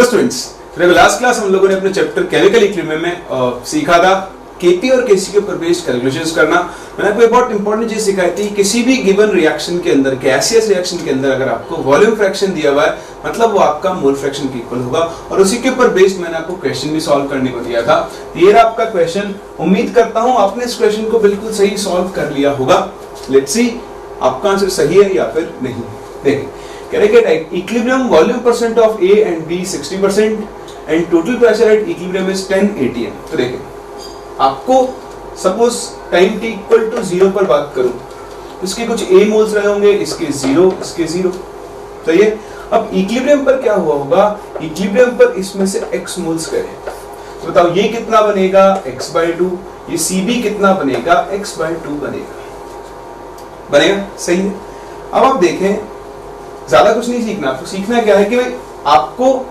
Students, देखो last class हम लोगों ने अपने चैप्टर केमिकल इक्विलिब्रियम में सीखा था केपी और केसी के ऊपर बेस्ड कैलकुलेशंस करना। मैंने आपको एक बहुत इंपॉर्टेंट चीज सिखाई थी, किसी भी गिवन रिएक्शन के अंदर, गैसियस रिएक्शन के अंदर अगर आपको वॉल्यूम फ्रैक्शन दिया हुआ है मतलब वो आपका मोल फ्रैक्शन के इक्वल होगा, और उसी के ऊपर बेस्ड मैंने आपको क्वेश्चन भी सॉल्व करने को दिया था। ये रहा आपका क्वेश्चन। उम्मीद करता हूं आपने इस क्वेश्चन को बिल्कुल सही सॉल्व कर लिया होगा। लेट्स सी आपका आंसर सही है या फिर नहीं। देखिए कह रहे कि equilibrium volume percent of A and B 60% and total pressure at equilibrium is 10 atm। तो देखिए आपको suppose time t equal to 0 पर बात करूं, इसके कुछ a मोल्स रहे होंगे, इसके 0, इसके 0। तो ये अब इक्विलिब्रियम पर क्या हुआ होगा, इक्विलिब्रियम पर इसमें से x मोल्स गए, तो बताओ ये कितना बनेगा x/2, ये Cb कितना बनेगा x/2 बनेगा। सही है। अब आप देखें ज्यादा कुछ नहीं सीखना, आपको सीखना क्या है कि भाई आपको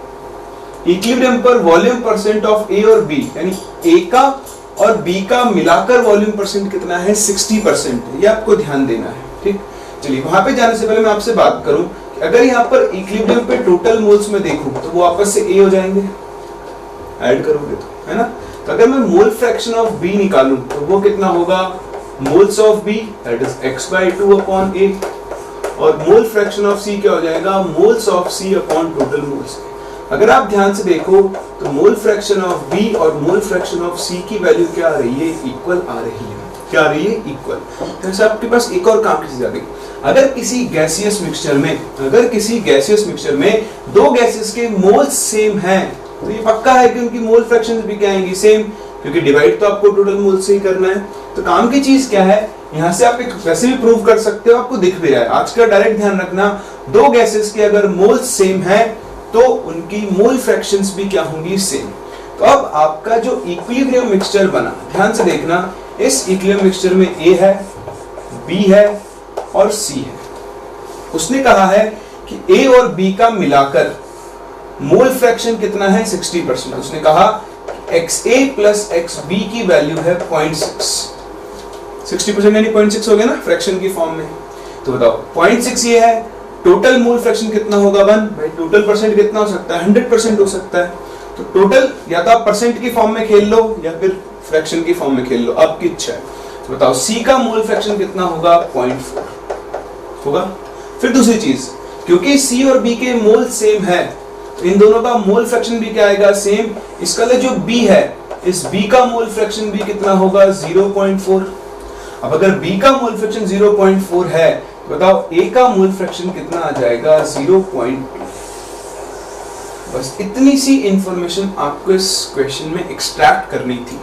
इक्विलिब्रियम पर वॉल्यूम परसेंट ऑफ ए और बी यानी ए का और बी का मिलाकर वॉल्यूम परसेंट कितना है 60%, ये आपको ध्यान देना है। ठीक, चलिए वहां पे जाने से पहले मैं आपसे बात करूं कि अगर यहाँ पर इक्विलिब्रियम पे टोटल मोल्स में देखूं तो वो आपस से ए हो जाएंगे, ऐड करोगे तो, है ना। तो अगर मैं मोल फ्रैक्शन ऑफ बी निकालूं तो वो कितना होगा, moles of B that is x/2 upon a, और मोल फ्रैक्शन ऑफ सी क्या हो जाएगा, moles of C upon total moles. अगर आप ध्यान से देखो तो मोल फ्रैक्शन ऑफ बी और मोल फ्रैक्शन ऑफ सी की वैल्यू क्या आ रही है, इक्वल आ रही है। क्या आ रही है, इक्वल। तो ऐसे आपके पास एक और काम की चीज आ गई, अगर किसी गैसियस मिक्सचर में दो गैसेस के मोल्स सेम हैं तो ये पक्का है कि उनकी मोल फ्रैक्शंस भी क्या आएंगी, सेम, क्योंकि डिवाइड तो आपको टोटल मोल से ही करना है। तो काम की चीज क्या है, यहां से आप एक वैसे भी प्रूव कर सकते हो, आपको दिख भी रहा है। आज का डायरेक्ट ध्यान रखना, दो गैसेस के अगर मोल सेम है तो उनकी मोल फ्रैक्शंस भी क्या होंगी, सेम। तो अब आपका जो इक्विलिब्रियम मिक्सचर बना, ध्यान से देखना, इस इक्विलिब्रियम मिक्सचर में ए है, बी है और सी है। उसने कहा है कि ए और बी का मिलाकर मोल फ्रैक्शन कितना है 60%। उसने कहा XA प्लस XB की वैल्यू है 0.6, 60% यानी 0.6 हो गया ना फ्रैक्शन की फॉर्म में। तो बताओ 0.6 ये है, टोटल मोल फ्रैक्शन कितना होगा 1, भाई टोटल परसेंट कितना हो सकता है, 100% हो सकता है। तो टोटल या तो आप परसेंट की फॉर्म में खेल लो या फिर फ्रैक्शन की फॉर्म में खेल लो, आपकी इच्छा है। तो बताओ C का मोल फ्रैक्शन कितना होगा, 0.4 होगा। फिर दूसरी चीज, क्योंकि C और B के मोल सेम है तो इन दोनों का मोल फ्रैक्शन भी क्या आएगा, सेम। इसका जो B है, इस B का मोल फ्रैक्शन भी कितना होगा, 0.4। अब अगर B का मोल फ्रैक्शन 0.4 है तो बताओ A का मोल फ्रैक्शन कितना आ जाएगा, 0.2। बस इतनी सी इंफॉर्मेशन आपको इस क्वेश्चन में एक्सट्रैक्ट करनी थी।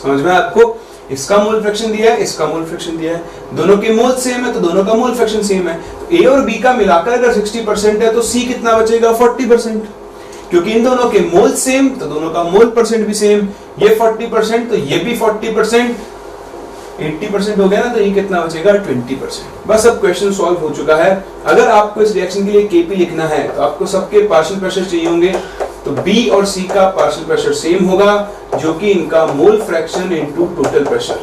समझ में आपको, इसका मोल फ्रैक्शन दिया है, इसका मोल फ्रैक्शन दिया है, दोनों के मोल सेम है तो दोनों का मोल फ्रैक्शन सेम है। तो A और B का मिलाकर अगर 60% है तो C कितना बचेगा, 40%, क्योंकि इन दोनों के मोल सेम तो दोनों का मोल परसेंट भी सेम। ये 40% तो ये भी 40%, 80% हो गया ना, तो ये कितना बचेगा, 20%। बस अब क्वेश्चन सॉल्व हो चुका है। अगर आपको इस रिएक्शन के लिए केपी लिखना है तो आपको सबके पार्शियल प्रेशर चाहिए होंगे, तो बी और सी का पार्शियल प्रेशर सेम होगा, जो कि इनका mole fraction into total pressure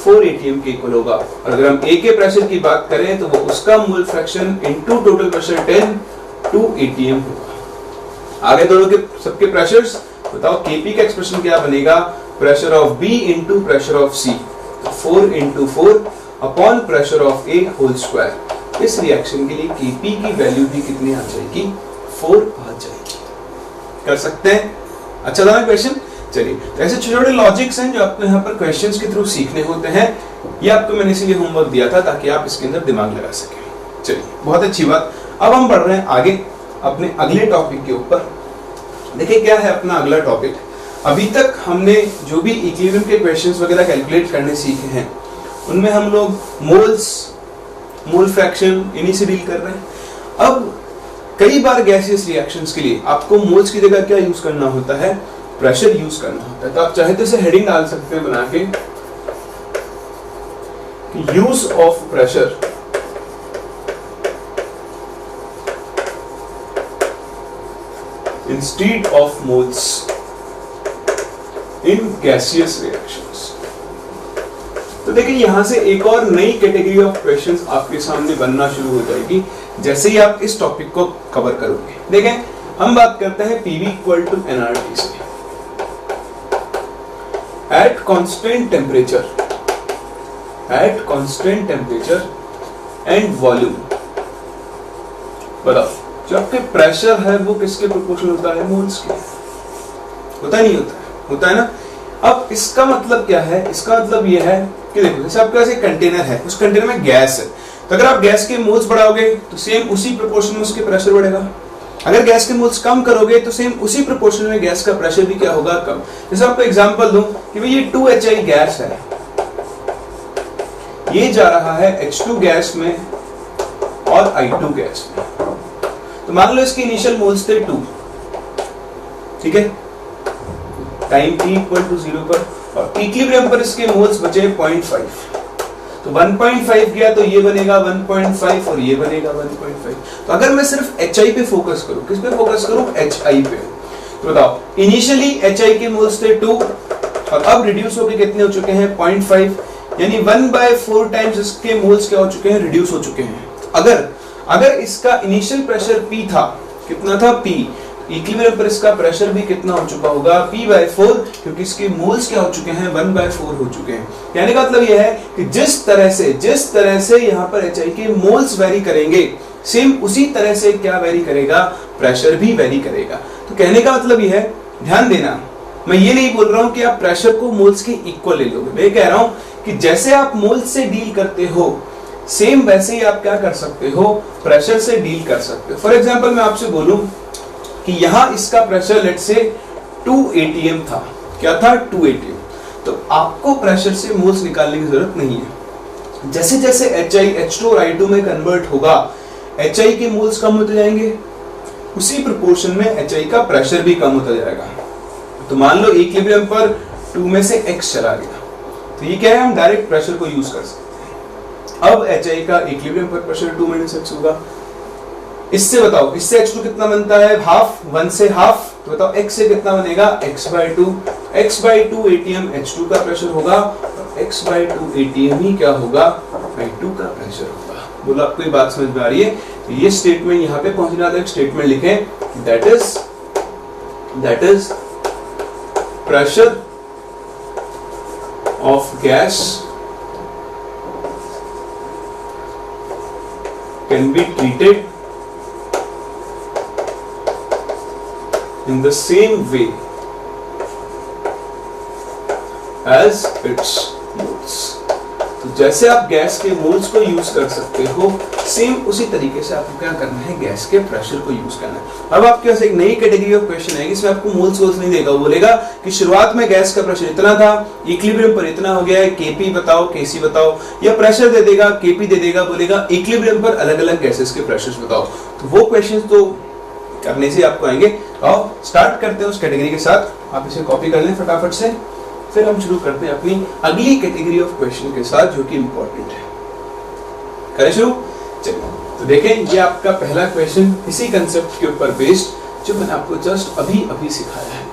4 atm के इक्वल होगा। और अगर हम ए के प्रेशर की बात करें तो वो उसका mole fraction into total pressure 2 atm होगा। आगे दोनों के सबके प्रेशर्स बताओ, केपी का एक्सप्रेशन क्या बनेगा, pressure of B into pressure of C, तो 4 × 4 upon pressure of A whole square. इस रिएक्शन के लिए केपी की वैल्यू भी कितनी आ जाएगी, 4 आ जाएगी। कर सकते हैं, अच्छा था ना क्वेश्चन। चलिए, तो ऐसे छोटे छोटे लॉजिक्स हैं जो आपको यहाँ पर क्वेश्चंस के थ्रू सीखने होते हैं। ये आपको मैंने इसीलिए होमवर्क दिया था ताकि आप इसके अंदर दिमाग लगा सकें। चलिए, बहुत अच्छी बात। अब हम बढ़ रहे हैं आगे अपने अगले टॉपिक के ऊपर। देखिए क्या है अपना अगला टॉपिक। अभी तक हमने जो भी इक्विलिब्रियम के क्वेश्चंस वगैरह कैलकुलेट करने सीखे हैं उनमें हम लोग मोल्स, मोल फ्रैक्शन इन्हीं से डील कर रहे हैं। अब कई बार गैसियस रिएक्शंस के लिए आपको मोल्स की जगह क्या यूज करना होता है, प्रेशर यूज करना होता है। तो आप चाहे तो इसे हेडिंग डाल सकते हो बना के, use of pressure instead of moles in gaseous reactions। तो देखिए यहां से एक और नई कैटेगरी ऑफ क्वेश्चंस आपके सामने बनना शुरू हो जाएगी जैसे ही आप इस टॉपिक को कवर करोगे। देखें हम बात करते हैं पीवी इक्वल टू एनआरटी से। At constant temperature and volume, बताओ जो आपके प्रेशर है वो किसके प्रोपोर्शनल होता है? मोल्स के। होता नहीं होता? होता है ना। अब इसका मतलब क्या है? इसका मतलब ये है कि देखो जैसे आपके पास एक कंटेनर है, उस कंटेनर में गैस है, तो अगर आप गैस के मोल्स बढ़ाओगे तो सेम उसी प्रोपोर्शन में उसके प्रेशर बढ़ेगा। अगर गैस के मोल्स कम करोगे तो सेम उसी प्रोपोर्शन में गैस का प्रेशर भी क्या होगा? कम। जैसे आपको एग्जांपल दूं कि भाई ये 2HI गैस है, ये जा रहा है H2 गैस में और I2 गैस में। तो मान लो इसके इनिशियल मोल्स थे 2, ठीक है, टाइम t इक्वल टू 0 पर, और इक्विलिब्रियम पर इसके मोल्स बचे 0.5। तो 1.5 गया तो ये बनेगा 1.5 और ये बनेगा 1.5। तो अगर मैं सिर्फ HI पे फोकस करूं, किस पे फोकस करूं? HI पे। तो बताओ इनिशियली HI के मोल्स थे 2 और अब रिड्यूस होके कितने हो चुके हैं? 0.5, यानी 1/4 टाइम्स इसके मोल्स क्या हो चुके हैं? रिड्यूस हो चुके हैं। अगर इसका इनिशियल प्रेशर P था, कितना था? P। इक्विलिब्रियम पर इसका प्रेशर भी कितना हो चुका होगा? P/4, क्योंकि इसके मोल्स क्या हो चुके हैं? 1/4 हो चुके हैं। कहने का मतलब यह है कि जिस तरह से यहाँ पर HI के मोल्स वेरी करेंगे, सेम उसी तरह से क्या वेरी करेगा? प्रेशर भी वेरी करेगा। तो कहने का मतलब यह है, ध्यान देना, मैं ये नहीं बोल रहा हूं कि आप प्रेशर को मोल्स के इक्वल ले लोगे। मैं कह रहा हूं कि जैसे आप मोल्स से डील करते हो, सेम वैसे ही आप क्या कर सकते हो? प्रेशर से डील कर सकते हो। फॉर एग्जांपल मैं आपसे बोलूं कि यहां इसका प्रेशर लेट से 2 atm था। क्या था? 2 atm। तो आपको प्रेशर से मोल्स निकालने की जरूरत नहीं है। जैसे जैसे HI H2 और I2 में कन्वर्ट होगा, HI के मोल्स कम होते जाएंगे, उसी प्रोपोर्शन में HI का प्रेशर भी कम होता जाएगा। तो मान लो इक्विलिब्रियम पर 2 में से x चला गया, तो ये क्या है? हम डायरेक्ट प्रेशर को यूज कर सकते हैं। अब HI का इक्विलिब्रियम पर प्रेशर 2 - x होगा। इससे बताओ, इससे H2 कितना बनता है? हाफ, 1 से हाफ। तो बताओ x से कितना बनेगा? x/2। x/2 atm H2 का प्रेशर होगा और x/2 atm ही क्या होगा? I2 का प्रेशर होगा। बोलो आपको ये बात समझ में आ रही है? तो ये स्टेटमेंट यहाँ पे पहुंचना था, एक स्टेटमेंट लिखें, that is pressure of gas can be treated in the same way as its moles। तो जैसे आप गैस के मोल्स को यूज कर सकते हो, सेम उसी तरीके से आपको क्या करना है? गैस के प्रेशर को यूज करना है। अब आपके पास एक नई कैटेगरी ऑफ क्वेश्चन है, इसमें आपको मोल्स वोल्स नहीं देगा, वो बोलेगा कि शुरुआत में गैस का प्रेशर इतना था, इक्विलिब्रियम पर इतना हो गया है, Kp बताओ, Kc बताओ, या प्रेशर दे देगा, Kp दे देगा, बोलेगा इक्विलिब्रियम पर अलग अलग गैसेस के प्रेशर्स बताओ। तो वो क्वेश्चन तो करने से आपको आएंगे। आओ स्टार्ट करते हैं उस कैटेगरी के साथ। आप इसे कॉपी कर लें फटाफट से, फिर हम शुरू करते हैं अपनी अगली कैटेगरी ऑफ क्वेश्चन के साथ, जो कि इंपॉर्टेंट है। करें शुरू? चलिए, तो देखें ये आपका पहला क्वेश्चन इसी कंसेप्ट के ऊपर बेस्ड जो मैंने आपको जस्ट अभी सिखाया है।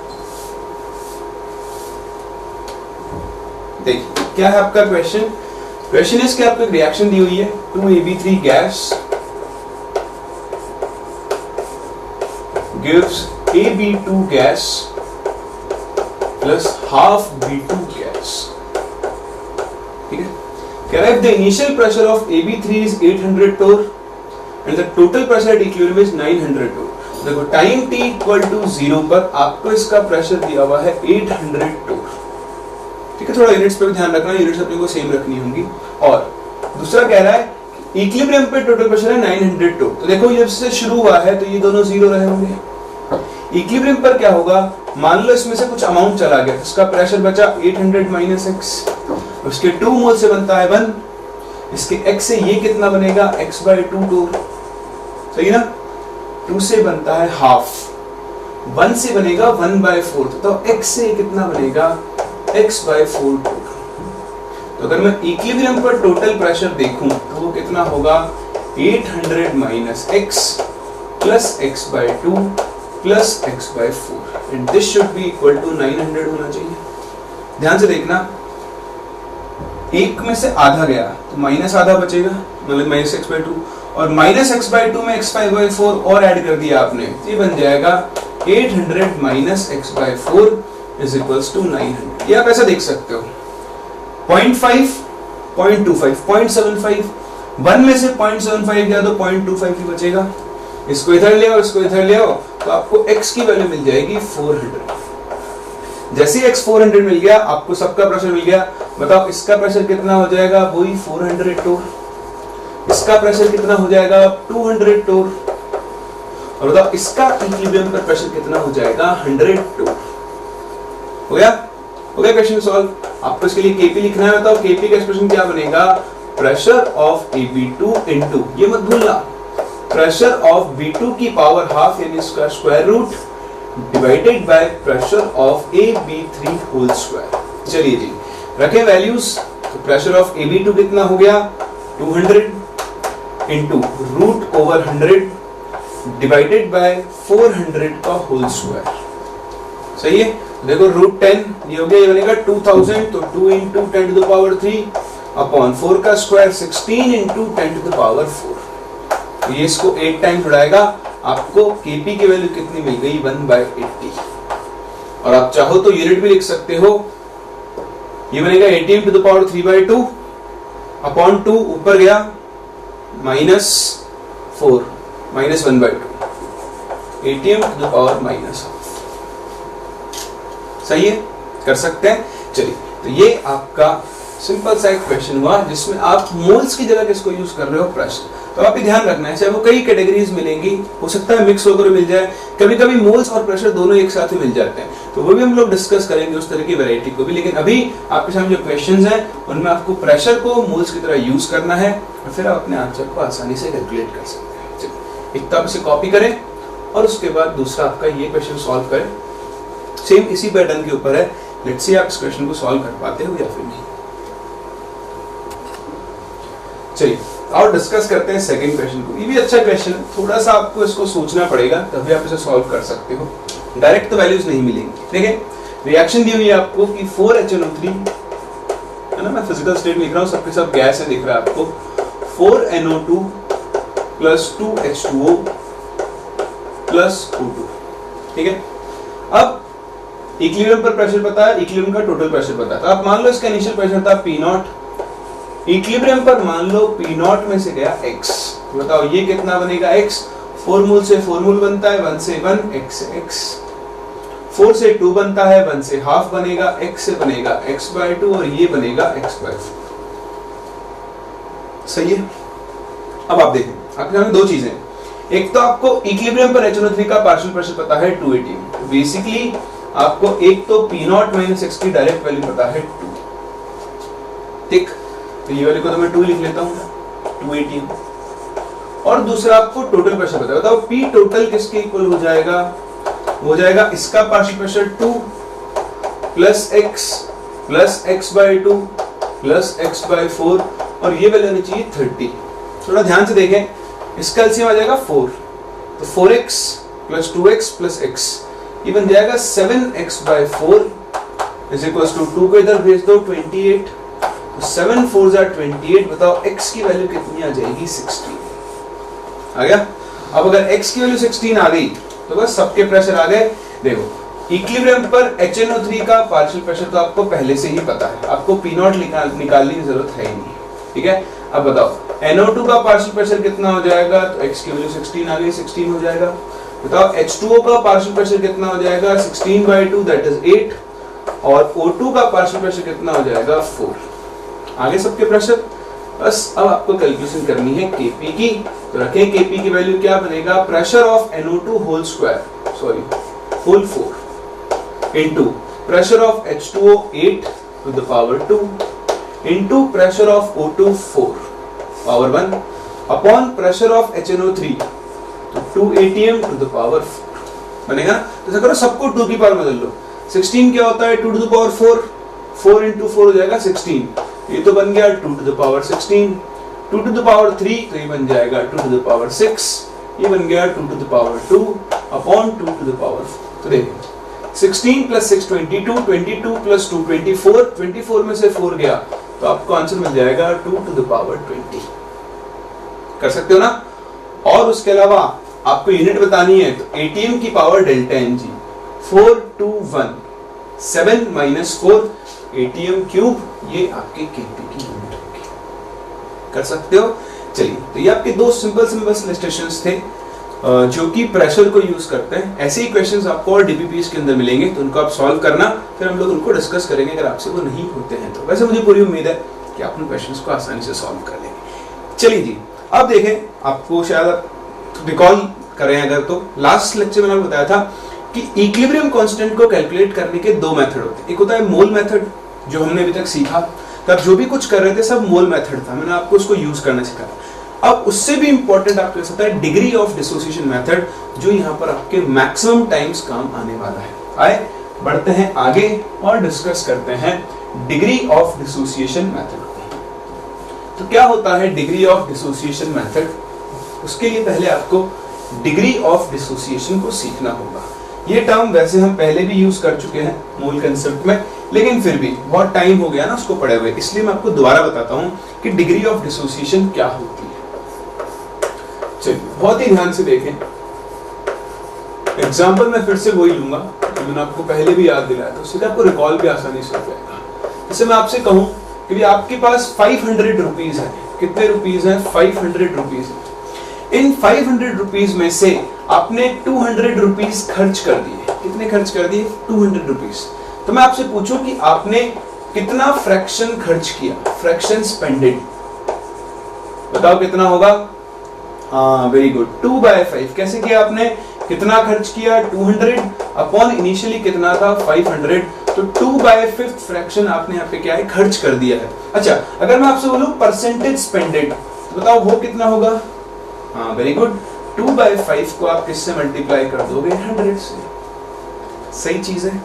देखिए क्या है आपका क्वेश्चन। क्वेश्चन इज कि आपको एक रिएक्शन दी हुई है, 2AB3 gas gives AB2 gas plus half B2 gas. ठीक है, कह रहा है if the initial pressure of AB3 is 800 torr and the total pressure at equilibrium is 900 torr। देखो टाइम t इक्वल टू 0 पर आपको इसका प्रेशर दिया हुआ है 800 torr। ठीक है, थोड़ा यूनिट्स पे भी ध्यान रखना, यूनिट्स अपने को सेम रखनी होंगी। और दूसरा कह रहा है इक्विलिब्रियम पे टोटल प्रेशर है 900 torr। तो देखो जब से शुरू हुआ है तो ये दोनों जीरो रहे होंगे। इक्विलिब्रियम पर क्या होगा? मान लो इसमें से कुछ अमाउंट चला गया, इसका प्रेशर बचा 800 - x, उसके 2 मोल से बनता है 1, इसके x से ये कितना बनेगा? x/2 torr। सही ना? 2 से बनता है हाफ, 1 से बनेगा 1/4, तो x से कितना बनेगा? x/4 torr। तो अगर मैं इक्विलिब्रियम पर टोटल प्रेशर देखूं तो वो कितना होगा? 800 - x plus x/2 plus x/4 and this should be equal to 900 होना चाहिए। ध्यान से देखना, एक में से आधा गया तो माइनस आधा बचेगा, मतलब -x/2, और माइनस एक्स बाई टू में एक्स बाई 4 और ऐड कर दिया आपने, ये बन जाएगा 800 minus x by 4 is equals to 900। ये आप ऐसा देख सकते हो 0.5, 0.25, 0.75, 1 में से 0.75 गया तो 0.25 ही बचेगा। इसको इधर ले आओ, इसको इधर ले आओ, तो आपको x की वैल्यू मिल जाएगी 400। जैसे ही x 400 मिल गया, आपको सबका प्रेशर मिल गया। बताओ इसका प्रेशर कितना हो जाएगा, वही 400 टोर। इसका प्रेशर कितना हो जाएगा, 200 टोर। और बताओ इसका इक्विलिब्रियम पर प्रेशर कितना हो जाएगा, 100 टोर। हो गया क्वेश्चन सॉल्व। आपको इसके लिए केपी लिखना है। बताओ केपी का एक्सप्रेशन क्या बनेगा, प्रेशर ऑफ AB2 इनटू, ये मत भूलना, प्रेशर ऑफ B2 की पावर हाफ यानी इसका square root divided by pressure of AB3 whole square. चलिए जी रखें वैल्यूज। तो प्रेशर ऑफ AB2 कितना हो गया, 200 into root over 100 divided by 400 का होल स्क्वायर। सही है। देखो रूट 10 ये हो गया, ये बनेगा 2000, तो 2 into 10 to the power 3 upon 4 का square 16 into 10 to the power 4। तो ये इसको 8 टाइम उड़ाएगा। आपको केपी की वैल्यू कितनी मिल गई, 1/80। और आप चाहो तो यूनिट भी लिख सकते हो, ये बनेगा 80 टू द पावर 3/2 अपॉन 2 ऊपर गया -4 -1/2 80 टू द पावर -1/2। सही है, कर सकते हैं। चलिए तो ये आपका सिंपल सा एक क्वेश्चन हुआ जिसमें आप मोल्स की जगह किसको यूज कर रहे हो, प्रेशर। तो आप ये ध्यान रखना है, चाहे वो कई कैटेगरीज मिलेंगी, हो सकता है मिक्स होकर मिल जाए, कभी कभी मोल्स और प्रेशर दोनों एक साथ ही मिल जाते हैं, तो वो भी हम लोग डिस्कस करेंगे उस तरह की वैरायटी को भी। लेकिन अभी आपके सामने जो क्वेश्चंस हैं उनमें आपको प्रेशर को मोल्स की तरह यूज करना है और फिर आप अपने आंसर को आसानी से कैलकुलेट कर सकते हैं। चलिए एक तो आप इसे कॉपी करें और उसके बाद दूसरा आपका ये क्वेश्चन सॉल्व करें। सेम इसी पैटर्न के ऊपर है। लेट्स सी आप इस क्वेश्चन को सॉल्व कर पाते हो या फिर नहीं। चलिए और डिस्कस करते हैं सेकंड क्वेश्चन को। ये भी अच्छा क्वेश्चन है, थोड़ा सा आपको इसको सोचना पड़ेगा तभी आप इसे सॉल्व कर सकते हो, डायरेक्ट तो वैल्यूज नहीं मिलेंगी। देखिए रिएक्शन दी हुई है आपको कि 4HNO3 है ना, मैं फिजिकल स्टेट लिख रहा हूँ, सबके सब गैस है, दिख रहा है आपको, 4NO2 plus 2H2O plus O2। ठीक है। अब इक्विलिब्रियम पर प्रेशर पता है, इक्विलिब्रियम का टोटल प्रेशर पता है। तो आप मान लो इसका इनिशियल प्रेशर था P0, इक्विलिब्रियम पर मान लो P0 में से गया X। तो बताओ ये कितना बनेगा X, 4 मोल से 4 मोल बनता है, 1 से 1, X से X, 4 से 2 बनता है, 1 से हाफ बनेगा, X से बनेगा x/2 और ये बनेगा x/4। सही है। अब आप देखें आपके सामने दो चीजें, एक तो आपको इक्विलिब्रियम पर HNO3 का पार्शियल प्रेशर पता है 2 atm। बेसिकली आपको एक तो P0 माइनस x की डायरेक्ट वैल्यू पता है 2। ठीक, तो ये वाले को तो मैं 2 लिख लेता हूँ, 2 atm। और दूसरा आपको टोटल प्रेशर पता है। बताओ P टोटल किसके इक्वल हो जाएगा, हो जाएगा इसका partial pressure 2 plus x plus x/2 plus x/4 और ये वैल्यू आनी चाहिए 30। थोड़ा ध्यान से देखें, इसका एलसीएम आ जाएगा 4, तो 4x plus 2x plus x ये बन जाएगा 7x/4 इज इक्वल्स टू 2 को इधर भेज दो 28, तो 7 4 are 28। बताओ x की वैल्यू कितनी आ जाएगी, 16 आ गया। अब अगर x की वैल्यू 16 आ गई तो बस सबके प्रेशर आ गए। देखो इक्विलिब्रियम पर HNO3 का पार्शियल प्रेशर तो आपको पहले से ही पता है, आपको P0 निकालने की जरूरत है ही नहीं। ठीक है। अब बताओ NO2 का पार्शियल प्रेशर कितना हो जाएगा, तो x की वैल्यू 16 आ गई, 16 हो जाएगा। बताओ H2O का पार्शियल प्रेशर कितना हो जाएगा, 16/2 दैट इज 8, और O2 का पार्शियल प्रेशर कितना हो जाएगा, 4। आगे सबके प्रेशर। बस अब आपको कैलकुलेशन करनी है Kp की, तो रखें Kp की वैल्यू क्या बनेगा, pressure of NO2 whole square, sorry whole 4 into pressure of H2O 8 to the power 2 into pressure of O2 4 power 1 upon pressure of HNO3 तो 2 atm टू द पावर 4 बनेगा। तो ऐसा करो सबको 2 की पावर बदल लो। 16 क्या होता है, 2 टू द पावर 4, 4 इंटू 4 हो जाएगा 16, ये तो बन गया 2 to the power 16, 2 to the power 3 तो ये बन जाएगा 2 टू द पावर 6, ये बन गया 2 to the power 2 upon 2 to the power 4। तो देखिए 16 प्लस 6 22, 22 प्लस 2 24, 24 में से 4 गया तो आपको आंसर मिल जाएगा 2 टू द पावर 20। कर सकते हो ना। और उसके अलावा आपको यूनिट बतानी है तो एटीएम की power delta N g, 421 7 - 4 ATM cube, ये आपके केपी की यूनिट होगी। कर सकते हो। चलिए, तो ये आपके दो सिंपल इलस्ट्रेशंस थे जो कि प्रेशर को यूज करते हैं। ऐसे ही क्वेश्चंस आपको और डीपीपीएस के अंदर मिलेंगे, तो उनको आप सॉल्व करना, फिर हम लोग उनको डिस्कस करेंगे अगर आपसे वो नहीं होते हैं तो। वैसे मुझे पूरी उम्मीद है कि आप उन क्वेश्चंस को आसानी से सॉल्व कर लेंगे। चलिए जी, अब देखें, आपको शायद रिकॉल करें अगर तो लास्ट लेक्चर में मैंने बताया था कि इक्विलिब्रियम कांस्टेंट को कैलकुलेट करने के दो मेथड होते हैं। एक होता है मोल मेथड, जो हमने अभी तक सीखा, तब जो भी कुछ कर रहे थे सब मोल मेथड था, मैंने आपको उसको यूज करना सिखाया। अब उससे भी इंपॉर्टेंट आपके पास होता है डिग्री ऑफ डिसोसिएशन मेथड, जो यहाँ पर आपके मैक्सिमम टाइम्स काम आने वाला है। आए बढ़ते हैं आगे और डिस्कस करते हैं डिग्री ऑफ डिसोसिएशन मेथड। तो क्या होता है डिग्री ऑफ डिसोसिएशन मेथड? उसके लिए पहले आपको डिग्री ऑफ डिसोसिएशन को सीखना होगा। ये टर्म वैसे हम पहले भी यूज कर चुके हैं मोल कंसेप्ट में, लेकिन फिर भी बहुत टाइम हो गया ना उसको पढ़े हुए, इसलिए मैं आपको दोबारा बताता हूं कि डिग्री ऑफ डिसोसिएशन क्या होती है। चलिए बहुत ही ध्यान से देखें। एग्जाम्पल मैं फिर से वही लूंगा जो मैंने आपको पहले भी याद दिलाया था, उससे आपको रिकॉल भी आसानी से हो जाएगा। जैसे मैं आपसे कहूं कि आपके पास 500 रुपीज है। कितने रुपीज हैं? 500 रुपीज है। इन 500 रुपीज में से आपने 200 रुपीज खर्च कर दिए। कितने खर्च कर दिए? 200 रुपीज। तो मैं आपसे पूछूं कि आपने कितना फ्रैक्शन खर्च किया? फ्रैक्शन स्पेंडेड, बताओ कितना होगा? हाँ, वेरी गुड, 2/5। कैसे किया आपने? कितना खर्च किया? 200 अपॉन इनिशियली कितना था? 500, तो 2/5 फ्रैक्शन आपने यहाँ पे क्या है? खर्च कर दिया है। अच्छा, अगर मैं आपसे बोलूं परसेंटेज स्पेंडेड, तो बताओ वो कितना होगा? हाँ, वेरी गुड, 2/5 को आप किससे मल्टीप्लाई कर दोगे? 100 से। सही चीज है।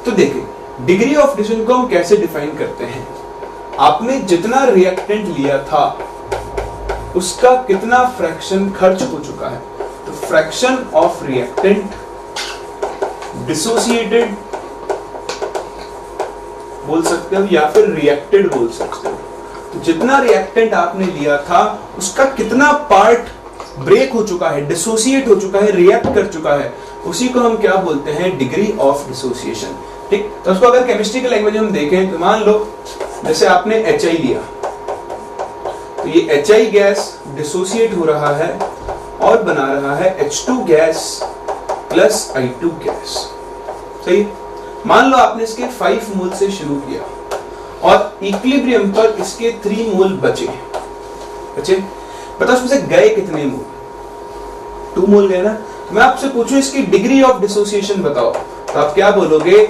तो देखिए, डिग्री ऑफ डिसोसिएशन को हम कैसे डिफाइन करते हैं? आपने जितना रिएक्टेंट लिया था उसका कितना फ्रैक्शन खर्च हो चुका है, तो फ्रैक्शन ऑफ रिएक्टेंट डिसोसिएटेड बोल सकते हो या फिर रिएक्टेड बोल सकते हो। तो जितना रिएक्टेंट आपने लिया था उसका कितना पार्ट ब्रेक हो चुका है, डिसोसिएट हो चुका है, रिएक्ट कर चुका है, उसी को हम क्या बोलते हैं? Degree of dissociation. ठीक, तो उसको अगर केमिस्ट्री के लैंग्वेज में हम देखें तो मान लो जैसे आपने HI लिया, तो ये HI गैस डिसोसिएट हो रहा है और बना रहा है H2 gas plus I2 gas. सही। मान लो आपने इसके 5 मोल से शुरू किया और इक्विलिब्रियम पर इसके 3 मोल बचे। बताओ उसमें से गए कितने मोल? 2 मोल गए ना। मैं आपसे पूछूं इसकी डिग्री ऑफ डिसोसिएशन बताओ, तो आप क्या बोलोगे?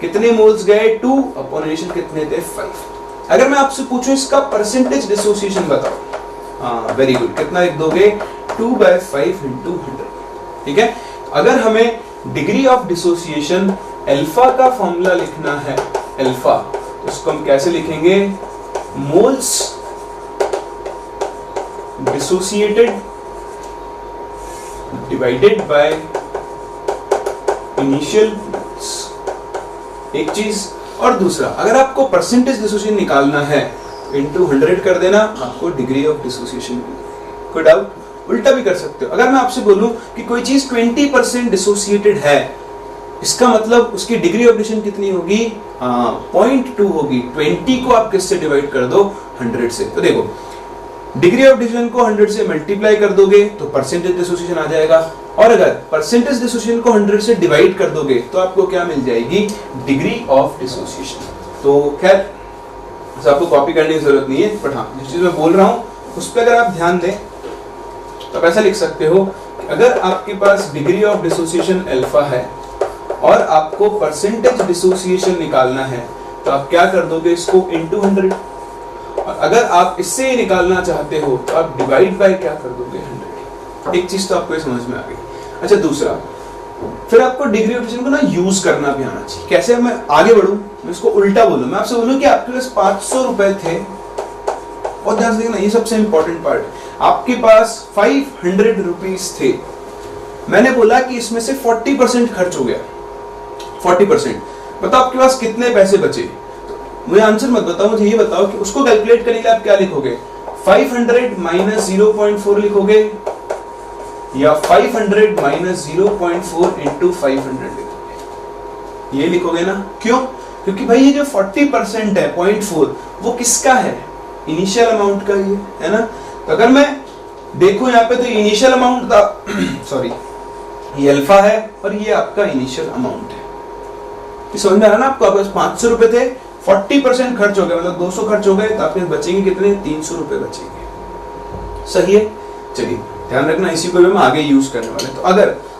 कितने मोल्स गए? 2 अपॉन इनिशियल कितने थे? 5। अगर मैं आपसे पूछूं इसका परसेंटेज डिसोसिएशन बताओ, हाँ वेरी गुड, कितना लिख दोगे? 2/5 × 100। ठीक है। अगर हमें डिग्री ऑफ डिसोसिएशन अल्फा का फॉर्मूला लिखना है, अल्फा, तो उसको हम कैसे लिखेंगे? Moles dissociated divided by initial, एक चीज। और दूसरा, अगर आपको परसेंटेज डिसोसिएशन निकालना है इनटू 100 कर देना, आपको डिग्री ऑफ डिसोसिएशन। कोई डाउट? उल्टा भी कर सकते हो। अगर मैं आपसे बोलूं कि कोई चीज 20% डिसोसिएटेड है, इसका मतलब उसकी डिग्री ऑफ डिसोसिएशन कितनी होगी? 0.2 होगी। 20 को आप किससे डिवाइड कर दो? 100 से। तो देखो, डिग्री ऑफ डिसोसिएशन को 100 से मल्टीप्लाई कर दोगे तो परसेंटेज डिसोसिएशन आ जाएगा, और अगर परसेंटेज डिसोसिएशन को 100 से डिवाइड कर दोगे तो आपको क्या मिल जाएगी? Degree of dissociation. तो खैर आपको कॉपी करने की जरूरत नहीं है, बट हाँ जिस चीज मैं बोल रहा हूं उस पर अगर आप ध्यान दें तो ऐसा लिख सकते हो कि अगर आपके पास डिग्री ऑफ डिसोसिएशन अल्फा है और आपको परसेंटेज डिसोसिएशन निकालना है, तो आप क्या कर दोगे? इसको इनटू 100। और अगर आप इससे ही निकालना चाहते हो तो आप डिवाइड बाय क्या कर दोगे? 100। एक चीज तो आपको समझ में आ गई। अच्छा, दूसरा, फिर आपको डिग्री ऑफ डिसोसिएशन को ना यूज करना भी आना चाहिए। कैसे? मैं आगे बढ़ूं, मैं इसको उल्टा बोलूं। मैं आपसे बोलूं कि आपके पास 500 रुपए थे, और ध्यान से देखना, ये सबसे इंपॉर्टेंट पार्ट है। आपके पास 500 रुपीज थे, मैंने बोला कि इसमें से 40% खर्च हो गया। 40%। बताओ आपके पास कितने पैसे बचे? मुझे आंसर मत बताओ, मुझे ये बताओ कि उसको कैलकुलेट करने के लिए आप क्या लिखोगे? 500 माइनस 0.4 लिखोगे या 500 माइनस 0.4 इंटू 500 लिखोगे? ये लिखोगे ना, क्यों? क्योंकि भाई ये जो 40% है 0.4 वो किसका है? इनिशियल अमाउंट का ही है ना। तो अगर मैं देखूं यहाँ पे तो इनिशियल अमाउंट था सॉरी ये अल्फा है और ये आपका इनिशियल अमाउंट है। ये समझ में आ रहा ना आपको? आपके पास 500 रुपए थे, 40% खर्च हो गए, मतलब 200 खर्च हो गए, तो आपके बचेंगे कितने? 300 रुपए बचेंगे। सही है। चलिए ध्यान रखना, इसी को भी हम आगे यूज करने वाले। तो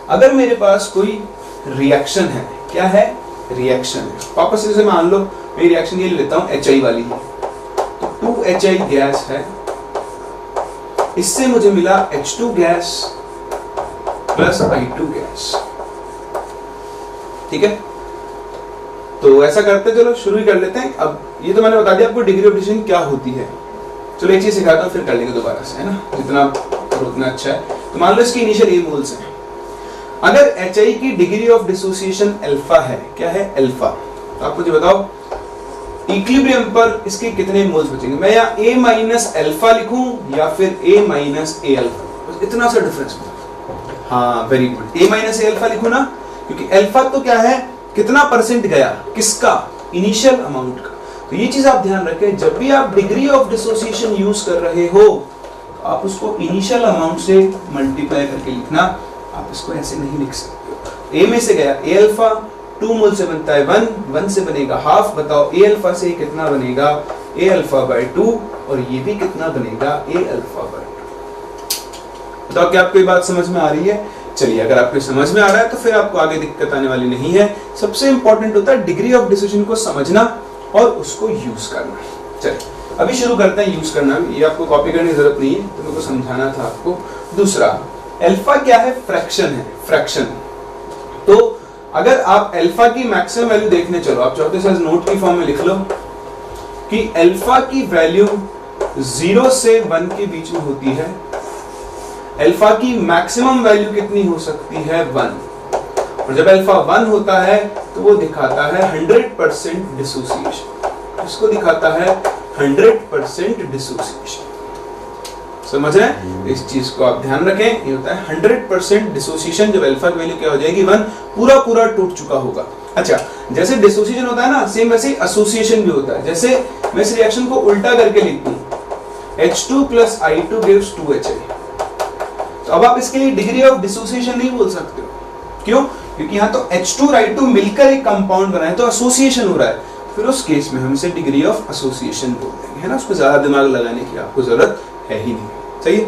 अगर मेरे पास कोई रिएक्शन है, क्या है? रिएक्शन है। वापस से मान लो मैं रिएक्शन ये लेता हूं HI वाली है, तो 2HI गैस है, इससे मुझे मिला H2 gas plus I2 gas. ठीक है, तो ऐसा करते चलो शुरू ही कर लेते हैं। अब ये तो मैंने बता दिया आपको डिग्री ऑफ डिस्टिंक्शन क्या होती है। चलो एक चीज सिखाता हूं, फिर कर लेंगे दोबारा से, है ना? जितना करो उतना अच्छा है। तो मान लो इसकी इनिशियल ए मोल्स है। अगर HI की डिग्री ऑफ डिसोसिएशन अल्फा है, क्या है? अल्फा। तो आप मुझे बताओ इक्विलिब्रियम पर इसके कितने मोल्स बचेंगे? मैं यहाँ A माइनस अल्फा लिखूं या फिर A माइनस ए अल्फा? बस इतना सा डिफरेंस। हाँ very good, A minus A alpha लिखूं ना, क्योंकि अल्फा तो क्या है? कितना परसेंट गया? किसका? इनिशियल अमाउंट का। तो ये चीज आप ध्यान रखें, जब भी आप डिग्री ऑफ डिसोसिएशन यूज कर रहे हो तो आप उसको इनिशियल अमाउंट से मल्टीप्लाई करके लिखना। आप इसको ऐसे नहीं लिख सकते। ए में से गया ए अल्फा, 2 मोल से बनता है 1, 1 से बनेगा हाफ। बताओ ए अल्फा से कितना बनेगा? ए अल्फा बाय 2, और ये भी कितना बनेगा? ए अल्फा बाय 2। बताओ क्या आपको ये बात समझ में आ रही है? चलिए अगर आपको समझ में आ रहा है तो फिर आपको आगे दिक्कत आने वाली नहीं है। सबसे इंपॉर्टेंट होता है डिग्री ऑफ डिसोसिएशन को समझना और उसको यूज करना। चलिए अभी शुरू करते हैं यूज करना। ये आपको कॉपी करने की जरूरत नहीं है, तो मेरे को समझाना था आपको। दूसरा, अल्फा क्या है? फ्रैक्शन है, फ्रैक्शन। तो अगर आप अल्फा की मैक्सिमम वैल्यू देखने चलो, आप चाहते हो नोट की फॉर्म में लिख लो कि अल्फा की वैल्यू 0 से 1 के बीच में होती है। अल्फा की मैक्सिमम वैल्यू कितनी हो सकती है? 1। और जब अल्फा 1 होता है तो वो दिखाता है 100% डिसोसिएशन। इसको दिखाता है 100% डिसोसिएशन। समझ रहे हैं? इस चीज को आप ध्यान रखें। ये होता है 100% डिसोसिएशन। जब अल्फा की वैल्यू क्या हो जाएगी? 1, पूरा टूट चुका होगा। अच्छा, जैसे डिसोसिएशन होता है ना, सेम वैसे एसोसिएशन भी होता है। जैसे मैं इस रिएक्शन को उल्टा करके लिखूं, H2 plus I2 gives 2HI। तो अब आप इसके लिए डिग्री ऑफ डिसोसिएशन नहीं बोल सकते हो। क्यों? क्योंकि यहाँ तो H2 और I2 मिलकर एक कंपाउंड बना है, तो एसोसिएशन हो रहा है। फिर उस केस में हम इसे डिग्री ऑफ एसोसिएशन बोल देंगे, है ना? उसको ज्यादा दिमाग लगाने की आपको जरूरत है ही नहीं। सही है,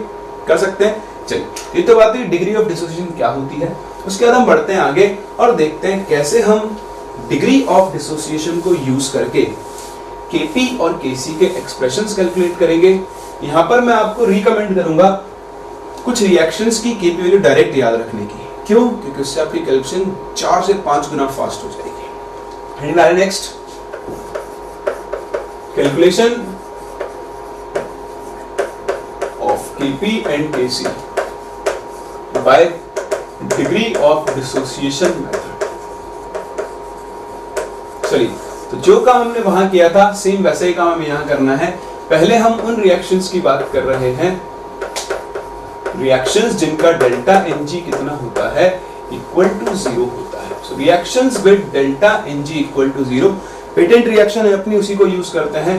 कर सकते हैं। चलिए, ये तो बात है डिग्री ऑफ डिसोसिएशन क्या होती है। उसके बाद हम बढ़ते हैं आगे और देखते हैं कैसे हम डिग्री ऑफ डिसोसिएशन को यूज करके Kp और Kc के एक्सप्रेशंस कैलकुलेट करेंगे। यहाँ पर मैं आपको रिकमेंड करूंगा कुछ रिएक्शंस की Kp वैल्यू डायरेक्ट याद रखने की। क्यों? क्योंकि उससे आपकी कैलकुलेशन 4 से 5 गुना फास्ट हो जाएगी। Next, calculation of Kp and Kc bye degree of dissociation method. चलिए, तो जो काम हमने वहां किया था सेम वैसे ही काम हमें यहां करना है। पहले हम उन रिएक्शंस की बात कर रहे हैं, रिएक्शंस जिनका डेल्टा Ng कितना होता है? इक्वल टू 0 होता है। So reactions with delta Ng equal to 0 पेटेंट रिएक्शन है अपनी, उसी को यूज करते हैं।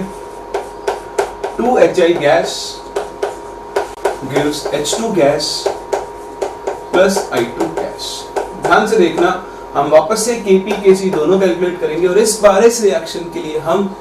2HI gas gives H2 gas plus I2 gas. ध्यान से देखना, हम वापस से Kp Kc दोनों कैलकुलेट करेंगे और इस बार इस रिएक्शन के लिए हम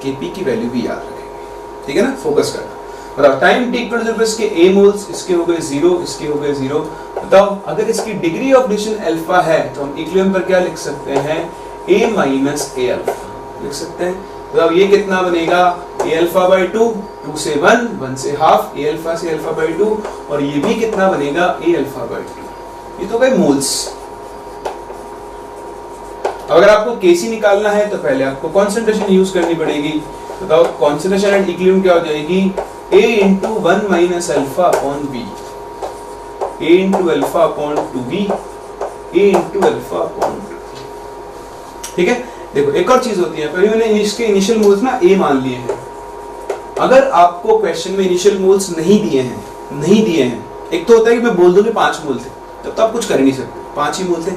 Kp की वैल्यू भी याद रखेंगे। ठीक है ना? फोकस करना। बताओ टाइम t इक्वल टू इसके a मोल्स, इसके हो गए 0, इसके हो गए 0। बताओ अगर इसकी डिग्री ऑफ डिसोसिएशन अल्फा है तो हम इक्विलिब्रियम पर क्या लिख सकते हैं? a माइनस ए अल्फा लिख सकते हैं। बताओ ये कितना बनेगा? a अल्फा बाय 2, 2 से 1, 1 से हाफ, a अल्फा से अल्फा बाय 2, और ये भी कितना बनेगा? a alpha by 2। ये तो गए मोल्स। अगर आपको Kc निकालना है तो पहले आपको कॉन्सेंट्रेशन यूज करनी पड़ेगी। बताओ कॉन्सेंट्रेशन एट इक्विलिब्रियम क्या हो जाएगी? a into 1 minus alpha upon b, a into alpha upon 2b, a into alpha upon 2। ठीक है? देखो एक और चीज होती है, पहले मैंने इसके इनिशियल मोल्स ना a मान लिए हैं। अगर आपको क्वेश्चन में इनिशियल मोल्स नहीं दिए हैं, एक तो होता है कि मैं बोल दूं कि 5 मोल थे, तब तो आप कुछ कर ही नहीं सकते, 5 ही मोल थे,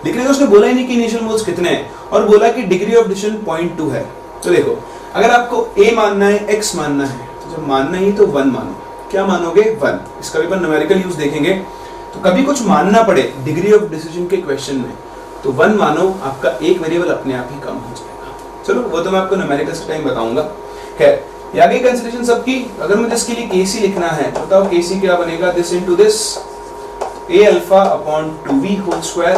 लेकिन उसने बोला ही नहीं कि इनिशियल मोल्स कितने हैं, और बोला कि डिग्री ऑफ डिसीजन 0.2 है। तो देखो, अगर आपको A मानना है, X मानना है, तो जब मानना ही तो 1 मानो। क्या मानोगे? 1। इसका भी अपन न्यूमेरिकल यूज देखेंगे। तो कभी कुछ मानना पड़े डिग्री ऑफ डिसीजन के क्वेश्चन में, तो 1 मानो, आपका एक वेरिएबल अपने आप ही कम हो जाएगा। चलो वो तो मैं आपको न्यूमेरिकल से टाइम बताऊंगा। खैर, ये आगे कंसीडरेशन सबकी। अगर मुझे इसके लिए केसी लिखना है, बताओ केसी क्या बनेगा? This into this a alpha upon 2v whole square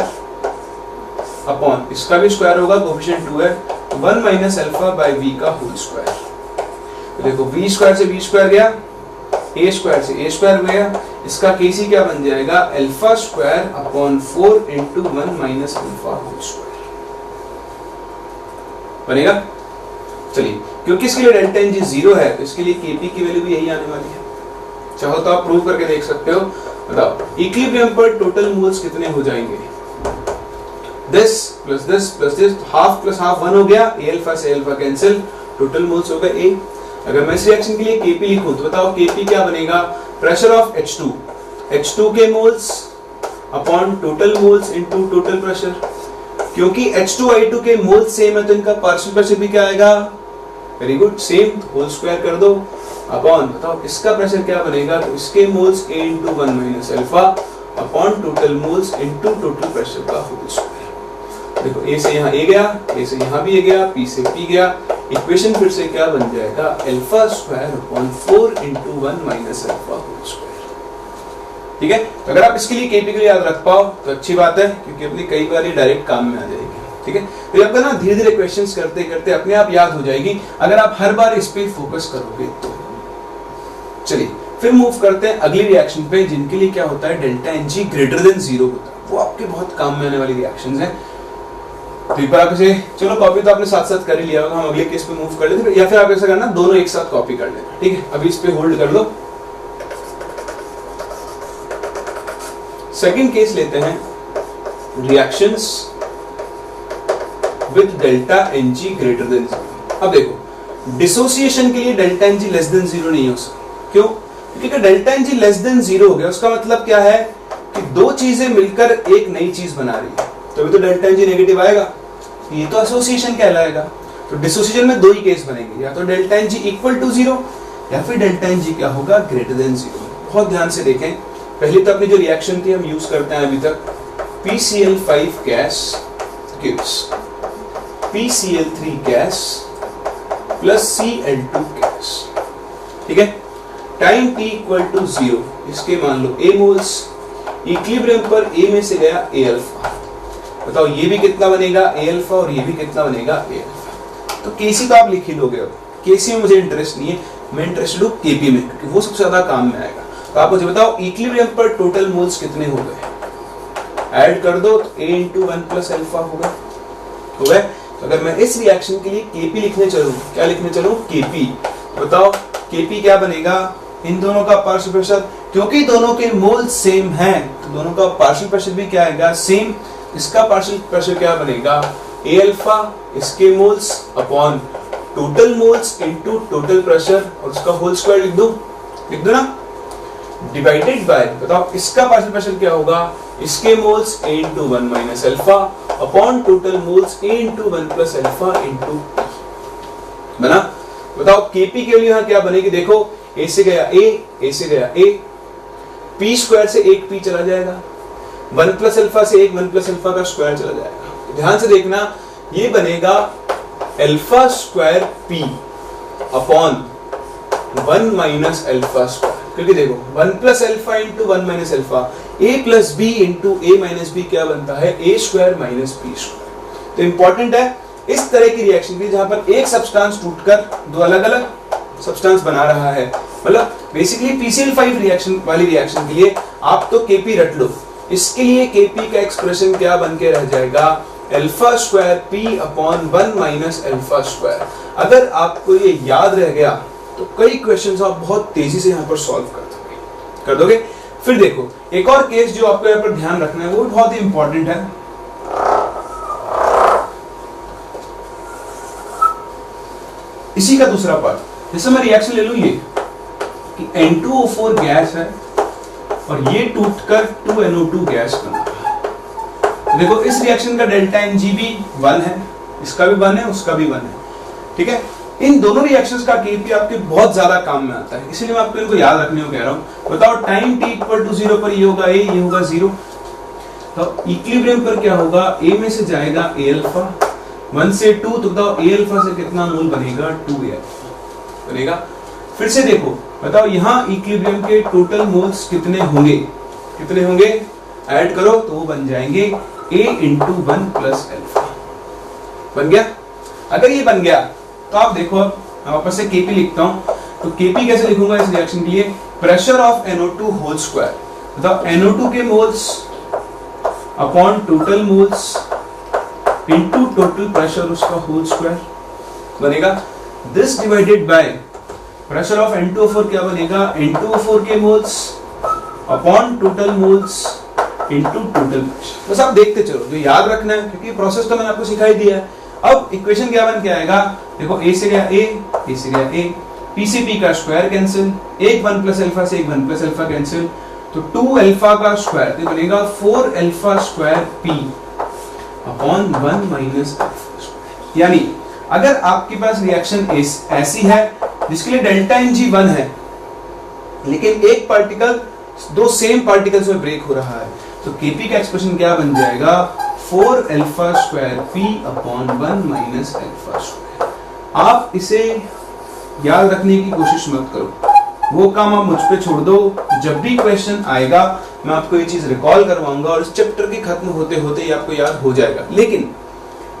upon इसका भी स्क्वायर होगा, कोएफिशिएंट 2 है, 1 माइनस अल्फा बाय v का होल स्क्वायर। तो देखो v स्क्वायर से v स्क्वायर गया, a स्क्वायर से a स्क्वायर गया, इसका केसी क्या बन जाएगा? Alpha square upon 4 into 1 minus alpha whole square बनेगा। चलिए, क्योंकि इसके लिए डेल्टा एन जी 0 है, तो इसके लिए केपी की वैल्यू भी यही आने वाली है। चाहो तो आप प्रूव करके देख सकते हो। बताओ, इक्विलिब्रियम पर टोटल मोल्स कितने हो जाएंगे? This plus this plus this, half plus half 1 हो गया, ए अल्फा से अल्फा कैंसिल, टोटल मोल्स हो गए ए। अगर मैं इस रिएक्शन के लिए केपी लिखूं, तो बताओ केपी क्या बनेगा? प्रेशर ऑफ H2, H2 के moles upon total moles into total pressure. क्योंकि H2I2 के मोल्स सेम है, तो इनका पार्शियल प्रेशर भी क्या आएगा? Very good, same, whole square कर दो अपॉन, बताओ इसका प्रेशर क्या बनेगा? तो इसके moles a into 1 minus alpha upon total moles into total pressure का होल स्क्वायर। देखो, a से यहाँ a गया, a से यहाँ भी a गया, p से p गया, इक्वेशन फिर से क्या बन जाएगा? Alpha square upon 4 into 1 minus alpha whole square. ठीक है, तो अगर आप इसके लिए केपी के लिए याद रख पाओ तो अच्छी बात है, क्योंकि अपनी कई बार ये डायरेक्ट काम में आ जाएगी। ठीक है, तो आपका ना धीरे धीरे क्वेश्चंस करते करते अपने आप याद हो जाएगी, अगर आप हर बार इस पे फोकस करोगे तो। चलिए फिर मूव करते हैं अगली रिएक्शन पे, जिनके लिए क्या होता है? Delta N G greater than 0 होता है। वो आपके बहुत काम में आने वाली रिएक्शंस हैं। तो एक बार आप इसे, चलो कॉपी तो आपने साथ साथ कर ही लिया होगा, हम अगले केस पे मूव कर लेते हैं, या फिर आप ऐसा करना दोनों एक साथ कॉपी कर लेना। ठीक है, अभी इस पे होल्ड कर लो। सेकंड केस लेते हैं, reactions with delta N G greater than 0। अब देखो, डिसोसिएशन के लिए delta N G less than 0 नहीं हो सकता। क्यों? क्योंकि delta N G less than 0 हो गया, उसका मतलब क्या है कि दो चीजें मिलकर एक नई चीज बना रही है, तभी तो डेल्टा एन जी नेगेटिव आएगा, ये तो एसोसिएशन कहलाएगा। तो डिसोसिएशन में दो ही केस बनेंगे, या तो delta N G equal to 0 या फिर डेल्टा एन जी क्या होगा? Greater than 0। बहुत ध्यान से देखें, पहले तो अपनी जो रिएक्शन थी हम यूज करते हैं अभी तक, PCl5 gas gives PCl3 gas plus Cl2 gas. ठीक है, टाइम t इक्वल टू 0, इसके मान लो a मोल्स, इक्विलिब्रियम पर a में से गया a अल्फा। बताओ ये भी कितना बनेगा? a अल्फा, और ये भी कितना बनेगा? a alpha. तो केसी तो आप लिख ही लोगे। अब केसी में मुझे इंटरेस्ट नहीं है, मैं इंटरेस्टेड हूँ केपी में, क्योंकि वो सबसे ज्यादा काम में आएगा। तो आप मुझे बताओ इक्विलिब्रियम पर टोटल मोल्स कितने हो गए? ऐड कर दो, तो a इंटू 1 प्लस अल्फा हो गए। तो अगर मैं इस रिएक्शन के लिए केपी लिखने चलूं, क्या लिखने चलूं? केपी। बताओ केपी क्या बनेगा? इन दोनों का पार्शियल प्रेशर, क्योंकि दोनों के मोल्स सेम हैं, तो दोनों का पार्शियल प्रेशर भी क्या आएगा? सेम। इसका पार्शियल प्रेशर क्या बनेगा? a अल्फा, इसके moles upon total moles into total pressure, और उसका होल स्क्वायर लिख दो ना, डिवाइडेड बाय, बताओ इसका पार्शियल प्रेशर क्या होगा? इसके moles a into 1 minus alpha upon total moles a into 1 plus alpha into बना। बताओ केपी के लिए यहाँ क्या बनेगी? देखो, a से गया a से गया a, p स्क्वायर से एक p चला जाएगा, 1 प्लस अल्फा से एक 1 प्लस अल्फा का स्क्वायर चला जाएगा। ध्यान से देखना, ये बनेगा alpha square p upon 1 minus alpha square, क्योंकि देखो 1 plus alpha into 1 minus alpha, a plus b into a minus b क्या बनता है? a square minus b square. तो इंपॉर्टेंट है इस तरह की रिएक्शन की, जहां पर एक सब्सटेंस टूटकर दो अलग अलग सब्सटेंस बना रहा है, मतलब बेसिकली PCl5 रिएक्शन वाली रिएक्शन के लिए आप तो Kp रट लो। इसके लिए Kp का एक्सप्रेशन क्या बन के रह जाएगा? Alpha square p upon 1 minus alpha square. अगर आपको ये याद रह गया तो कई क्वेश्चंस आप बहुत तेजी से यहाँ पर सॉल्व कर दोगे। फिर देखो, एक और केस जो आपको यहाँ पर ध्यान रखना है, वो बहुत ही इंपॉर्टेंट है। इसी का दूसरा पार्ट, जैसे मैं रिएक्शन ले लूं ये कि N2O4 गैस है और ये टूटकर 2NO2 गैस बना है। देखो इस रिएक्शन का डेल्टा Ng भी 1 है, इसका भी 1 है, उसका भी 1 है, ठीक है। इन दोनों रिएक्शंस का Kp आपके बहुत ज्यादा काम में आता है, इसीलिए मैं आपको इनको याद रखने को कह रहा हूं। बताओ टाइम t इक्वल टू 0 पर ये होगा A, ये होगा 0, तो इक्विलिब्रियम पर क्या होगा, A में से जाएगा A अल्फा, 1 से 2, तो बताओ A अल्फा से कितना मोल बनेगा, 2A अल्फा बनेगा। फिर से देखो, बताओ यहाँ इक्विलिब्रियम के टोटल मोल्स कितने होंगे, कितने होंगे, ऐड करो तो वो बन जाएंगे A इंटू 1 प्लस अल्फा। बन गया? अगर ये बन गया तो आप देखो, अब मैं वापस से Kp लिखता हूं, तो Kp कैसे लिखूंगा इस रिएक्शन के लिए, pressure of NO2 whole square, बताओ NO2 के moles upon total moles into total pressure उसका होल स्क्वायर बनेगा। This divided by pressure of N2O4 क्या बनेगा, N2O4 के moles upon total moles into total pressure. बस आप देखते चलो, जो याद रखना है, क्योंकि प्रोसेस तो मैंने आपको सिखाई दिया है। अब इक्वेशन क्या बन के आएगा, देखो A से गया A से गया A, P से P का स्क्वायर कैंसिल, एक 1 प्लस अल्फा से एक 1 प्लस अल्फा कैंसिल, तो 2 अल्फा का स्क्वायर तो बनेगा 4 alpha square P upon 1 minus alpha square. यानी अगर आपके पास रिएक्शन ऐसी है जिसके लिए डेल्टा Ng 1 है, लेकिन एक पार्टिकल दो सेम पार्टिकल्स में ब्रेक हो रहा है, तो Kp का एक्सप्रेशन क्या बन जाएगा, 4 alpha square P upon 1 minus alpha square. आप इसे याद रखने की कोशिश मत करो, वो काम आप मुझ पे छोड़ दो। जब भी क्वेश्चन आएगा मैं आपको ये चीज रिकॉल करवाऊंगा और इस चैप्टर के खत्म होते होते ये आपको याद हो जाएगा, लेकिन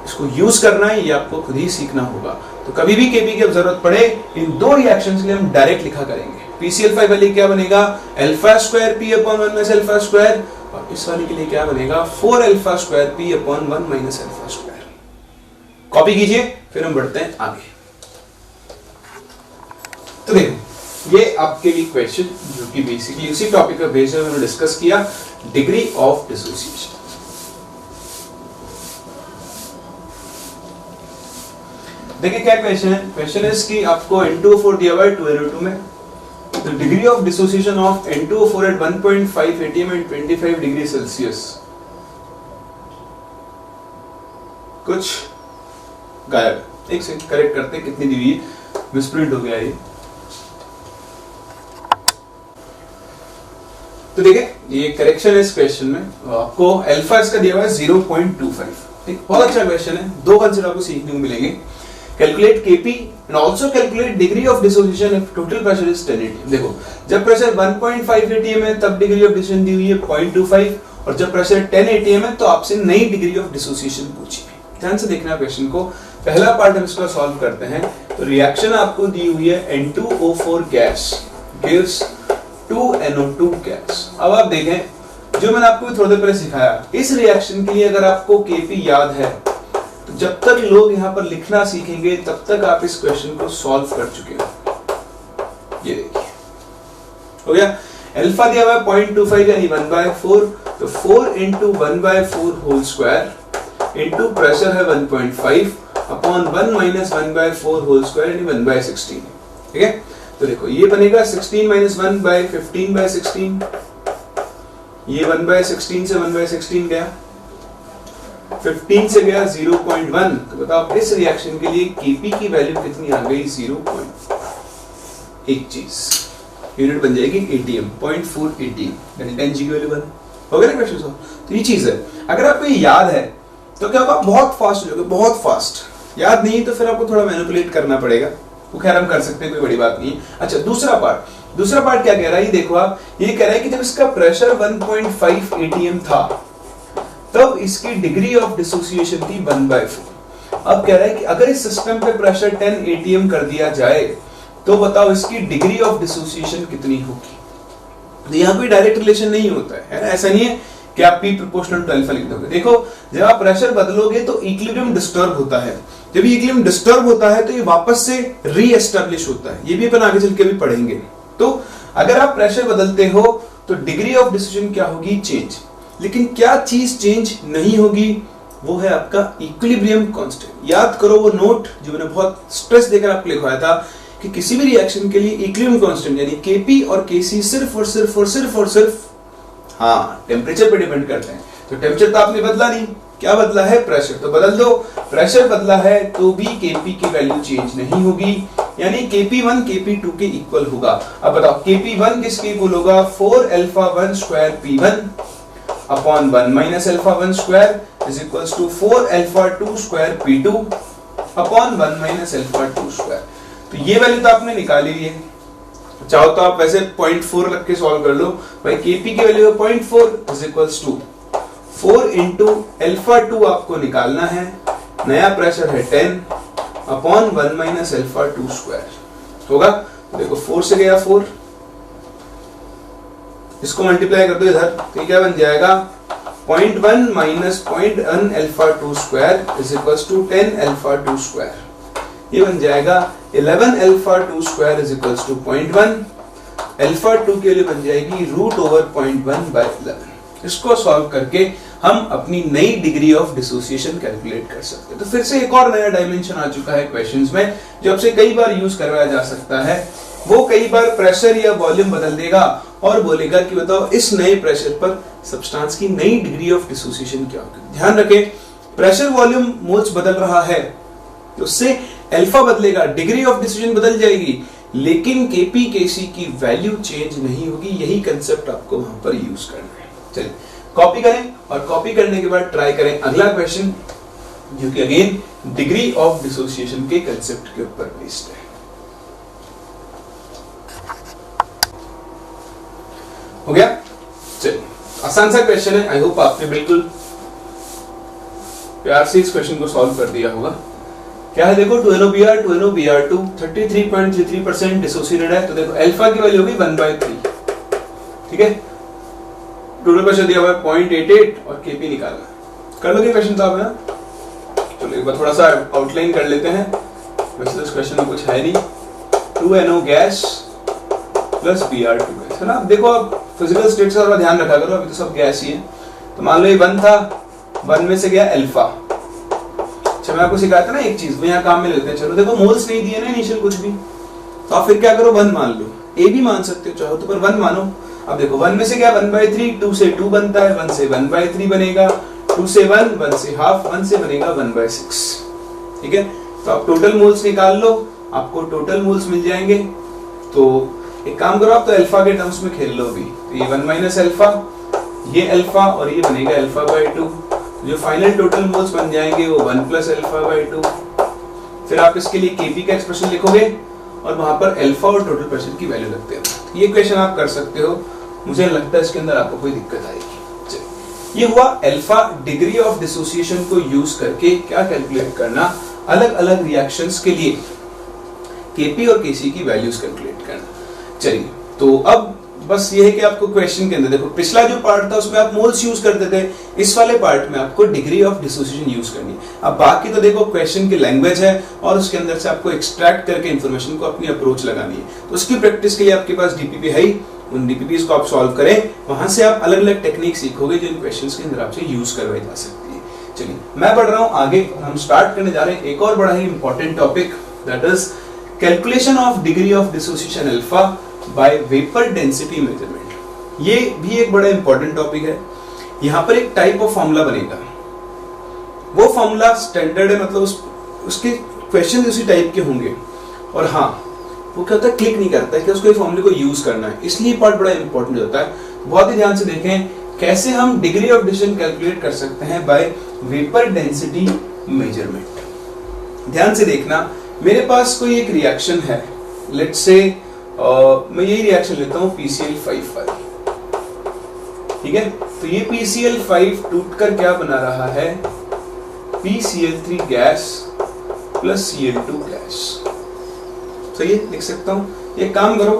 इसको यूज करना है ये आपको खुद ही सीखना होगा। तो कभी भी Kp की जरूरत पड़े, इन दो रिएक्शंस के लिए हम डायरेक्ट लिखा करेंगे। PCl5 वाले क्या बनेगा, alpha square P upon 1 minus alpha square, और इस वाले के लिए क्या बनेगा, 4 alpha square P upon 1 minus alpha square. Copy कीजिए, फिर हम बढ़ते हैं आगे। तो देखो ये आपके लिए क्वेश्चन जो कि बेसिकली उसी टॉपिक का बेस है, मैंने डिस्कस किया, डिग्री ऑफ डिसोसिएशन। देखिए क्या क्वेश्चन है, क्वेश्चन है कि आपको N2O4 दिया हुआ है 2NO2 में, तो degree of dissociation of N2O4 at 1.5 atm and 25 degree Celsius. कुछ गायब, एक सेकंड करेक्ट करते हैं, कितनी दी हुई है, मिसप्रिंट हो गया ये। तो देखिए ये करेक्शन है इस क्वेश्चन में, आपको अल्फा इसका दिया हुआ है 0.25। ठीक, बहुत अच्छा क्वेश्चन है, दो कंसेप्ट आपको सीखने को मिलेंगे। Calculate Kp and also calculate degree of dissociation if total pressure is 10 atm। देखो जब प्रेशर 1.5 atm है तब डिग्री ऑफ डिसोसिएशन दी हुई है 0.25, और जब प्रेशर 10 atm है तो आपसे नई डिग्री ऑफ डिसोसिएशन पूछी है। ध्यान से देखना क्वेश्चन को, पहला पार्ट हम इसका सॉल्व करते हैं। तो रिएक्शन आपको दी हुई है N2O4 gas gives 2NO2 gas. अब आप देखें जो मैंने आपको थोड़ी देर पहले सिखाया, इस रिएक्शन के लिए अगर आपको Kp याद है तो जब तक लोग यहाँ पर लिखना सीखेंगे तब तक आप इस क्वेश्चन को सॉल्व कर चुके हो। ये देखिए हो गया, अल्फा दिया हुआ है 0.25 यानी 1/4, तो 4 into 1/4 whole square into pressure है 1.5 अपॉन 1 माइनस 1/4 होल स्क्वायर यानी 1/16। ठीक है, तो देखो ये बनेगा 16 माइनस 1/15/16, ये 1/16 से 1/16 गया, 15 से गया 0.1, तो बताओ इस रिएक्शन के लिए Kp की वैल्यू कितनी आ गई, 0.1। एक चीज यूनिट बन जाएगी atm, 0.4 atm, डेल्टा Ng की वैल्यू 1 हो गया ना क्वेश्चन सॉल्व। तो ये चीज है, अगर आपको ये याद है तो क्या होगा, बहुत फास्ट हो जाओगे, बहुत फास्ट। याद नहीं तो फिर आपको थोड़ा मैनिपुलेट करना पड़ेगा, वो खैर हम कर सकते हैं, कोई बड़ी बात नहीं है। अच्छा दूसरा पार्ट क्या कह रहा है, ये देखो आप, ये कह रहा है कि जब इसका प्रेशर 1.5 atm था तब इसकी डिग्री ऑफ डिसोसिएशन थी 1/4। अब कह रहा है कि अगर इस सिस्टम पे प्रेशर 10 atm कर दिया जाए तो बताओ इसकी डिग्री ऑफ डिसोसिएशन कितनी होगी। तो यहाँ कोई डायरेक्ट रिलेशन नहीं होता है ना, ऐसा नहीं है कि आप P प्रोपोर्शनल टू अल्फा लिख दोगे। देखो जब आप प्रेशर बदलोगे तो इक्विलिब्रियम डिस्टर्ब होता है, जब इक्विलिब्रियम डिस्टर्ब होता है तो ये वापस से रीएस्टैब्लिश होता है, ये भी अपन आगे चल के भी पढ़ेंगे। तो अगर आप प्रेशर बदलते हो तो डिग्री ऑफ डिसोसिएशन क्या होगी, चेंज। लेकिन क्या चीज चेंज नहीं होगी, वो है आपका इक्विलिब्रियम कांस्टेंट। याद करो वो नोट जो मैंने बहुत स्ट्रेस देकर आपको लिखवाया था कि किसी भी रिएक्शन के लिए इक्विलिब्रियम कांस्टेंट यानी Kp और Kc सिर्फ हाँ टेम्परेचर पे डिपेंड करते हैं। तो टेम्परेचर तो आपने बदला नहीं, क्या बदला है? प्रेशर। तो बदल दो, प्रेशर बदला है तो भी Kp की वैल्यू चेंज नहीं होगी, यानी Kp1 Kp2 के इक्वल होगा। अब बताओ Kp1 किसके इक्वल होगा? 4α1 square P1 upon 1 minus α1 square is equals to 4α2 square P2 upon 1 minus α2 square. तो ये वैल्यू तो आपने निकाली है, चाहो तो आप वैसे 0.4 रख के सॉल्व कर लो। भाई Kp की value 0.4 is equals to 4 into α2 आपको निकालना है, नया प्रेशर है 10 अपॉन 1 माइनस α2 स्क्वायर होगा। देखो 4 से गया 4, इसको मल्टीप्लाई कर दो इधर, तो क्या बन जाएगा? 0.1 minus 0.1 α2 square is equals to 10 α2 square. ये बन जाएगा 11 α2 स्क्वायर इज इक्वल्स टू 0.1, α2 के लिए बन जाएगी रूट ओवर 0.1 बाय 11। इसको सॉल्व करके हम अपनी नई डिग्री ऑफ डिसोसिएशन कैलकुलेट कर सकते हैं। तो फिर से एक और नया डायमेंशन आ चुका है क्वेश्चंस में, जो आपसे कई बार यूज करवाया जा सकता है। वो कई बार प्रेशर या वॉल्यूम बदल देगा और बोलेगा कि बताओ इस नए प्रेशर पर सब्सटेंस की नई डिग्री ऑफ डिसोसिएशन क्या होगी। ध्यान रखें, प्रेशर वॉल्यूम मोल्स बदल रहा है तो उससे अल्फा बदलेगा, डिग्री ऑफ डिसोसिएशन बदल जाएगी, लेकिन Kp Kc की वैल्यू चेंज नहीं होगी। यही कंसेप्ट आपको वहां पर यूज करना है। चलिए कॉपी करें और कॉपी करने के बाद ट्राई करें अगला क्वेश्चन, जो कि अगेन डिग्री ऑफ डिसोसिएशन के कंसेप्ट के ऊपर बेस्ड है। हो गया? चलिए आसान सा क्वेश्चन है, आई होप आपने बिल्कुल प्यार से इस क्वेश्चन को सॉल्व कर दिया होगा। क्या है देखो, 2NOBr 33.33% डिसोसिएटेड है। तो देखो अल्फा की वैल्यू होगी 1/3, ठीक है। टोटल प्रेशर दिया हुआ है 0.88 और Kp निकालना। कर लोगे क्वेश्चन साहब ना? चलो एक बार थोड़ा सा आउटलाइन कर लेते हैं। वैसे तो इस क्वेश्चन में कुछ है नहीं। 2NO gas plus Br2 gas, है ना। देखो अब फिजिकल स्टेट से थोड़ा ध्यान रखा करो, अभी तो सब गैस ही है। तो मान लो ये 1 था, 1 में से गया अल्फा। अच्छा मैं आपको सिखाया था ना एक चीज, वो यहाँ काम में लेते हैं। चलो देखो मोल्स नहीं दिए ना इनिशियल कुछ भी, तो आप फिर क्या करो 1 मान लो, ए भी मान सकते हो चाहो तो, पर 1 मानो। अब देखो 1 में से क्या 1/3, 2 से 2 बनता है, 1 से 1/3 बनेगा, 2 से 1, 1 से हाफ, 1 से बनेगा 1/6, ठीक है। तो आप टोटल मोल्स निकाल लो, आपको टोटल मोल्स मिल जाएंगे। तो एक काम करो आप तो अल्फा के टर्म्स में खेल लो भी, तो ये 1 माइनस अल्फा, ये अल्फा और ये बनेगा अल्फा/2। जो फाइनल टोटल मोल्स बन जाएंगे वो 1 प्लस अल्फा/2। फिर आप इसके लिए Kp का एक्सप्रेशन लिखोगे और वहां पर अल्फा और टोटल प्रेशर की वैल्यू लगते हैं। ये क्वेश्चन आप कर सकते हो, मुझे लगता है इसके अंदर आपको कोई दिक्कत आएगी। ये हुआ अल्फा डिग्री ऑफ डिसोसिएशन को यूज करके क्या कैलकुलेट करना, अलग अलग रिएक्शंस के लिए Kp और Kc की वैल्यूज कैलकुलेट करना। चलिए तो अब बस ये है कि आपको क्वेश्चन के अंदर देखो, पिछला जो पार्ट था उसमें आप मोल्स यूज करते थे, इस वाले पार्ट में आपको डिग्री ऑफ डिसोसिएशन यूज करनी है। अब बाकी तो देखो क्वेश्चन की लैंग्वेज है और उसके अंदर से आपको एक्सट्रैक्ट करके इंफॉर्मेशन को अपनी अप्रोच लगानी है। तो उसकी प्रैक्टिस के लिए आपके पास डीपीपी है ही, उन डीपीपीज को आप सॉल्व करें, वहां से आप अलग अलग टेक्निक सीखोगे जो इन क्वेश्चंस के अंदर आपसे यूज करवाई जा सकती है। चलिए मैं बढ़ रहा हूं आगे, हम स्टार्ट करने जा रहे हैं एक और बड़ा ही important topic, that is calculation of degree of dissociation alpha by vapour density measurement. ये भी एक बड़ा इंपॉर्टेंट टॉपिक है। यहां पर एक टाइप ऑफ फॉर्मूला बनेगा, वो फॉर्मूला स्टैंडर्ड है, मतलब उसके क्वेश्चन उसी टाइप के होंगे। और हाँ वो क्या होता है, क्लिक नहीं करता है कि उसको फॉर्मूले को यूज करना है, इसलिए पार्ट बड़ा इंपॉर्टेंट होता है। बहुत ही ध्यान से देखें कैसे हम डिग्री ऑफ डिसोसिएशन कैलकुलेट कर सकते हैं बाय वेपर डेंसिटी मेजरमेंट। ध्यान से देखना, मेरे पास कोई एक रिएक्शन है, लेट्स से मैं यही रिएक्शन लेता हूं PCl5 वाली, ठीक है। तो ये PCl5 टूटकर क्या बना रहा है, PCl3 gas plus Cl2 gas. सही है, लिख सकता हूं। ये काम करो,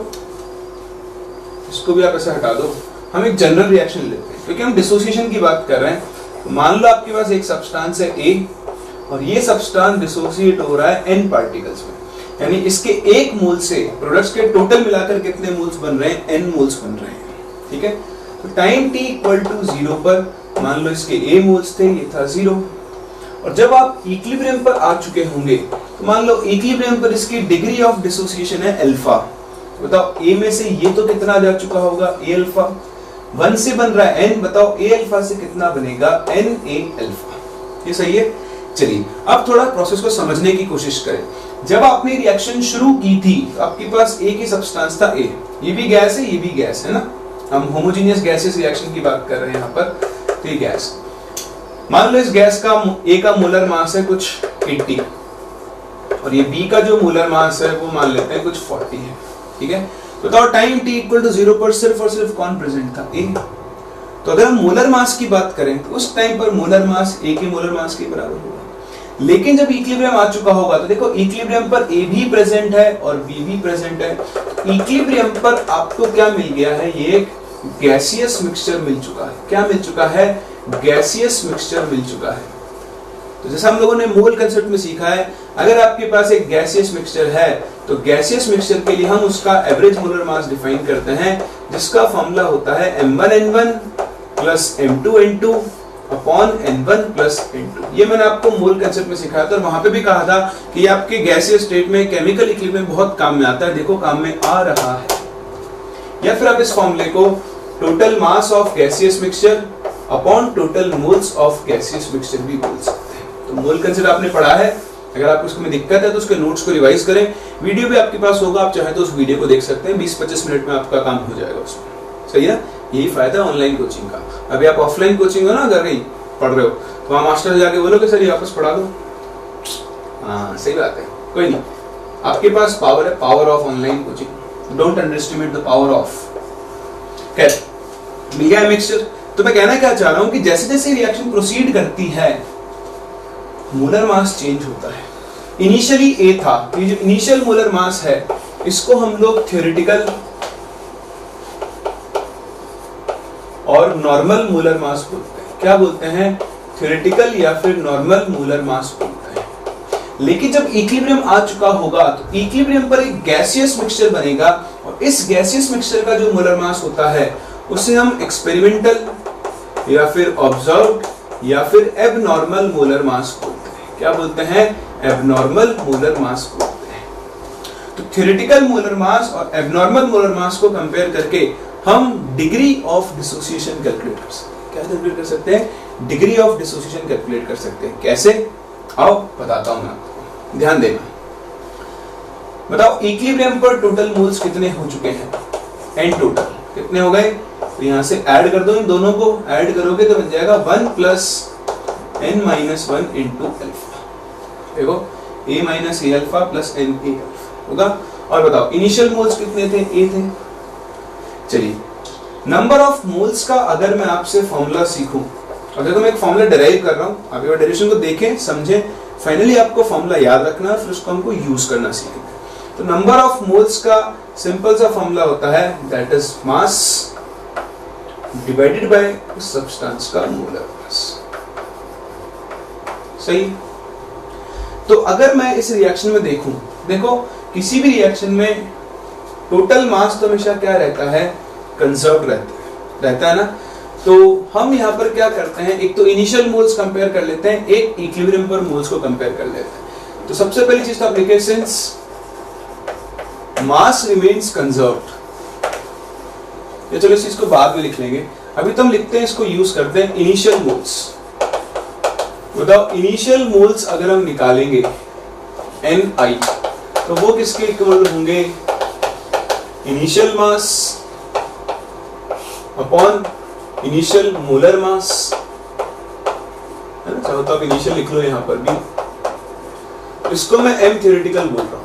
इसको भी आप ऐसे हटा दो, हम एक जनरल रिएक्शन लेते हैं क्योंकि हम डिसोसिएशन की बात कर रहे हैं। मान लो आपके पास एक सब्सटेंस है A और ये सब्सटेंस डिसोसिएट हो रहा है N पार्टिकल्स में, यानी इसके एक मोल से प्रोडक्ट्स के टोटल मिलाकर कितने मोल्स बन रहे हैं, N मोल्स बन रहे हैं, ठीक है। तो टाइम t = 0 पर मान लो इसके A मोल्स थे, ये था 0, और जब आप इक्विलिब्रियम पर आ चुके होंगे तो मान लो इक्विलिब्रियम पर इसकी डिग्री ऑफ डिसोसिएशन है अल्फा। बताओ ए में से ये तो कितना जा चुका होगा, ए अल्फा। 1 से बन रहा है n, बताओ ए अल्फा से कितना बनेगा, n a अल्फा। ये सही है। चलिए अब थोड़ा प्रोसेस को समझने की कोशिश करें। जब आपने रिएक्शन शुरू की थी तो आपके पास ए की सब्सटेंस था ए, ये भी गैस है, ये भी गैस है ना, हम होमोजेनियस गैसेस रिएक्शन की बात कर रहे हैं यहाँ पर। तो ये गैस, मान लो इस गैस का ए का मोलर मास है कुछ 80 और ये बी का जो मोलर मास है वो मान लेते हैं कुछ 40 है, ठीक है। बताओ टाइम t इक्वल टू 0 पर सिर्फ और सिर्फ कौन प्रेजेंट था, ए। तो अगर हम मोलर मास की बात करें तो उस टाइम पर मोलर मास ए के मोलर मास के बराबर होगा। लेकिन जब इक्विलिब्रियम आ चुका होगा तो देखो इक्विलिब्रियम पर ए भी प्रेजेंट है और बी भी प्रेजेंट है। इक्विलिब्रियम पर आपको क्या मिल गया है, ये एक गैसियस मिक्सचर मिल चुका है। क्या मिल चुका है, गैसियस मिक्सचर मिल चुका है। तो जैसा हम लोगों ने मोल कंसेप्ट में सीखा है, अगर आपके पास एक गैसियस मिक्सचर है तो गैसियस मिक्सचर के लिए हम उसका एवरेज मोलर मास डिफाइन करते हैं, जिसका फॉर्मूला होता है m1n1 plus m2n2 upon n1 plus n2। ये मैंने आपको मोल कंसेप्ट में सिखाया था और वहां पे भी कहा था कि ये आपके गैसियस स्टेट में केमिकल इक्विलिब्रियम में बहुत काम में आता है। देखो काम में आ रहा है। या फिर आप इस फॉर्मूले को total mass of gaseous mixture upon total moles of gaseous mixture भी बोल सकते हैं। तो मोल कंसेप्ट आपने पढ़ा है, अगर आपको इसमें दिक्कत है तो उसके नोट्स को रिवाइज करें। वीडियो भी आपके पास होगा, आप चाहे तो उस वीडियो को देख सकते हैं, 20-25 मिनट में आपका काम हो जाएगा उसमें। सही है, यही फायदा है ऑनलाइन कोचिंग का। अभी आप ऑफलाइन कोचिंग हो ना, अगर कहीं पढ़ रहे हो तो वहां मास्टर जाके बोलो कि सर ये वापस पढ़ा दो। हाँ सही बात है, कोई नहीं, आपके पास पावर है, power of online coaching. Don't underestimate the power of. खैर मिल गया मिक्सचर। तो मैं कहना क्या चाह रहा हूं कि जैसे जैसे रिएक्शन प्रोसीड करती है मोलर मास चेंज होता है। इनिशियली ए था, ये जो इनिशियल मोलर मास है इसको हम लोग थ्योरेटिकल और नॉर्मल मोलर मास बोलते हैं। क्या बोलते हैं, थ्योरेटिकल या फिर नॉर्मल मोलर मास बोलते हैं। लेकिन जब इक्विलिब्रियम आ चुका होगा तो इक्विलिब्रियम पर एक गैसियस मिक्सचर बनेगा और इस गैसियस मिक्सचर का जो मोलर मास होता है उसे हम एक्सपेरिमेंटल या फिर ऑब्जर्व्ड या फिर एबनॉर्मल मोलर मास बोलते हैं। क्या बोलते हैं, एबनॉर्मल मोलर मास बोलते हैं। तो थ्योरेटिकल मोलर मास और एबनॉर्मल मोलर मास को कंपेयर करके हम डिग्री ऑफ डिसोसिएशन कैलकुलेट कर सकते हैं। क्या कैलकुलेट कर सकते हैं, डिग्री ऑफ डिसोसिएशन कैलकुलेट कर सकते हैं। कैसे, आओ बताता हूं मैं आपको, ध्यान देना। बताओ इक्विलिब्रियम पर टोटल मोल्स कितने हो चुके हैं, n टोटल कितने हो गए। तो यहां से ऐड कर दो, इन दोनों को ऐड करोगे तो बन जाएगा 1 प्लस n-1 इंटू अल्फा। देखो a minus A alpha plus n a alpha होगा। और बताओ इनिशियल मोल्स कितने थे, a थे। चलिए नंबर ऑफ मोल्स का अगर मैं आपसे फॉर्मूला सीखूं, अगर तो मैं एक फॉर्मूला डेराइव कर रहा हूं, आप एक डेरिवेशन को देखें समझें, फाइनली आपको फॉर्मूला याद रखना है, फिर उसको हमको यूज करना सीखेंगे। तो नंबर ऑफ मोल्स का सिंपल सा फॉर्मूला होता है that is mass divided by substance का मोलर मास। सही। तो अगर मैं इस रिएक्शन में देखूं, देखो किसी भी रिएक्शन में टोटल मास तो हमेशा क्या रहता है, कंजर्व रहता है ना। तो हम यहाँ पर क्या करते हैं, एक तो इनिशियल मोल्स कंपेयर कर लेते हैं, एक इक्विलिब्रियम पर मोल्स को कंपेयर कर लेते हैं। तो सबसे पहली चीज तो आप लिखें, सिंस मास रिमेन्स कंजर्व्ड। ये चलो इस चीज को बाद में लिख लेंगे, अभी तो हम लिखते हैं, इसको यूज करते हैं इनिशियल मोल्स। बताओ इनिशियल मोल्स अगर हम निकालेंगे Ni तो वो किसके इक्वल होंगे, initial mass upon initial molar mass, है ना। चाहो तो आप इनिशियल लिख लो यहां पर भी। इसको मैं m थ्योरेटिकल बोल रहा हूं,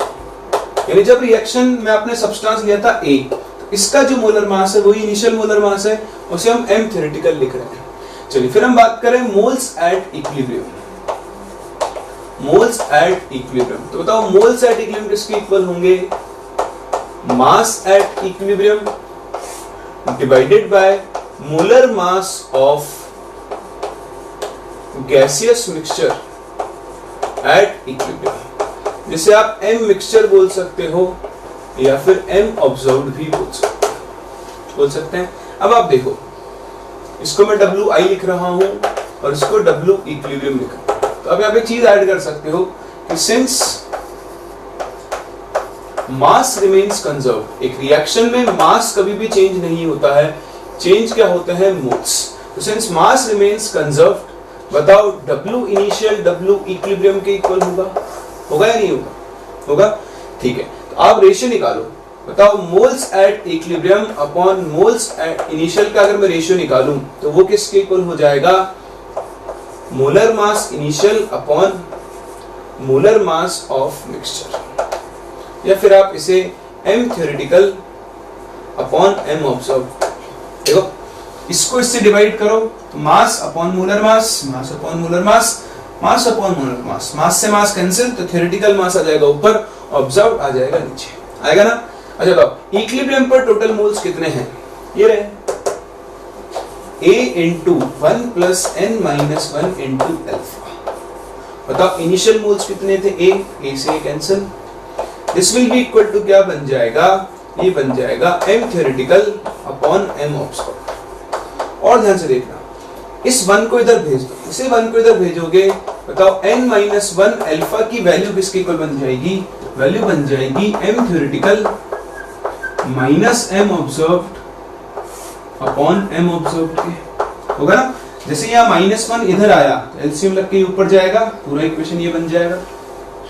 यानी जब रिएक्शन में आपने सब्सटेंस लिया था A, तो इसका जो मोलर मास है वही इनिशियल मोलर मास है, उसे हम m थ्योरेटिकल लिख रहे हैं। चलिए फिर हम बात करें moles at equilibrium. Moles at equilibrium, तो बताओ मोल्स एट इक्विलिब्रियम किसके इक्वल होंगे, mass at equilibrium divided by molar mass of gaseous mixture at equilibrium, जिसे आप m मिक्सचर बोल सकते हो या फिर m ऑब्जर्व्ड भी बोल सकते हैं। अब आप देखो, इसको मैं WI लिख रहा हूं और इसको W इक्विलिब्रियम लिख रहा हूं। तो अब आप एक चीज ऐड कर सकते हो कि सिंस मास रिमेन्स कंजर्व। एक रिएक्शन में मास कभी भी चेंज नहीं होता है, चेंज क्या होता है, मोल्स। तो सिंस मास रिमेन्स कंजर्व, बताओ W इनिशियल W इक्विलिब्रियम के इक्वल होगा या नहीं होगा? होगा, ठीक है। तो आप रेशियो निकालो, बताओ moles at equilibrium upon moles at initial का अगर मैं रेशियो निकालूं तो वो किसके इक्वल हो जाएगा, molar mass initial upon molar mass of mixture, या फिर आप इसे M theoretical upon M observe. देखो इसको इससे डिवाइड करो तो mass upon molar mass, mass upon molar mass, mass upon molar mass, mass से मास कैंसिल, तो थ्योरेटिकल मास आ जाएगा ऊपर, ऑब्जर्व आ जाएगा नीचे, आएगा ना। अच्छा तो इक्विलिब्रियम पर टोटल मोल्स कितने हैं, ये रहे A into 1 plus n minus 1 into alpha. बताओ इनिशियल मोल्स कितने थे, A से cancel, this will be equal to क्या बन जाएगा, ये बन जाएगा M theoretical upon M observe. और ध्यान से देखना, इस 1 को इधर भेज दो, इसे 1 को इधर भेजोगे, बताओ n माइनस 1 अल्फा की वैल्यू किसके इक्वल बन जाएगी, वैल्यू बन जाएगी M theoretical minus M observed upon M observed के, होगा ना। जैसे यहाँ -1 इधर आया तो एलसीएम लग के ऊपर जाएगा, पूरा इक्वेशन ये बन जाएगा,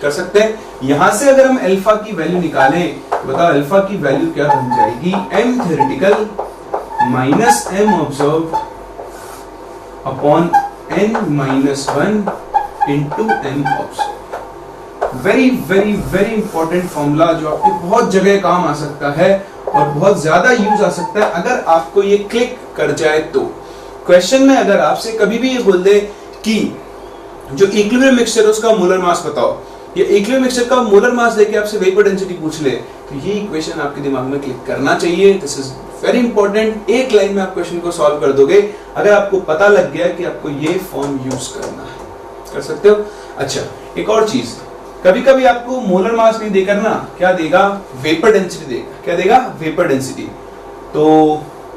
कर सकते हैं। यहां से अगर हम अल्फा की वैल्यू निकालें, बताओ अल्फा की वैल्यू क्या बन जाएगी, M theoretical minus M observed upon n minus 1 into M observed. Very very very important formula जो आपके बहुत जगह काम आ सकता है और बहुत ज्यादा यूज आ सकता है अगर आपको ये क्लिक कर जाए तो। क्वेश्चन में अगर आपसे कभी भी ये बोल दे कि जो इक्विलिब्रियम मिक्सचर है उसका मोलर मास बताओ, या इक्विलिब्रियम मिक्सचर का मोलर मास लेके आपसे वेपर डेंसिटी पूछ ले, तो ये इक्वेशन आपके दिमाग में क्लिक करना चाहिए। दिस इज वेरी इंपॉर्टेंट, एक लाइन में आप क्वेश्चन को सॉल्व कर दोगे अगर आपको पता लग गया कि आपको ये फॉर्म यूज करना है, कर सकते हो। अच्छा एक और चीज, कभी कभी आपको मोलर मास नहीं देकर ना क्या देगा, वेपर डेंसिटी देगा। क्या देगा, वेपर डेंसिटी। तो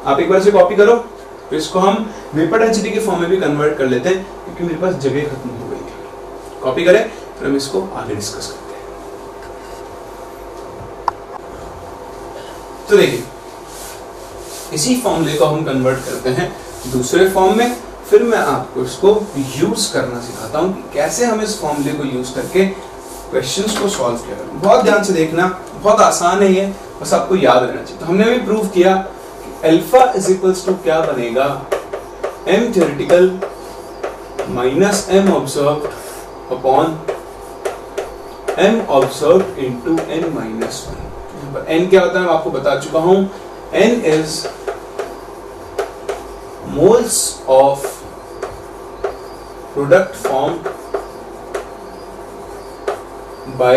आप एक बार से कॉपी करो, तो इसको हम वेपर डेंसिटी के फॉर्म में भी कन्वर्ट कर लेते हैं क्योंकि मेरे पास जगह खत्म हो गई थी। कॉपी करें फिर हम इसको आगे डिस्कस करते हैं। तो देखिए इसी फॉर्मूले को हम कन्वर्ट करते हैं दूसरे फॉर्म में, फिर मैं आपको इसको यूज करना सिखाता हूं कि कैसे हम इस फॉर्मूले को यूज करके क्वेश्चंस को सॉल्व किया करें। बहुत ध्यान से देखना, बहुत आसान है ये, बस आपको याद रहना चाहिए। तो हमने भी प्रूव किया कि अल्फा इज इक्वल्स टू क्या बनेगा, M theoretical minus M observed upon M observed into n minus 1। यहाँ पर n क्या होता है मैं आपको बता चुका हूं, n is moles of product formed by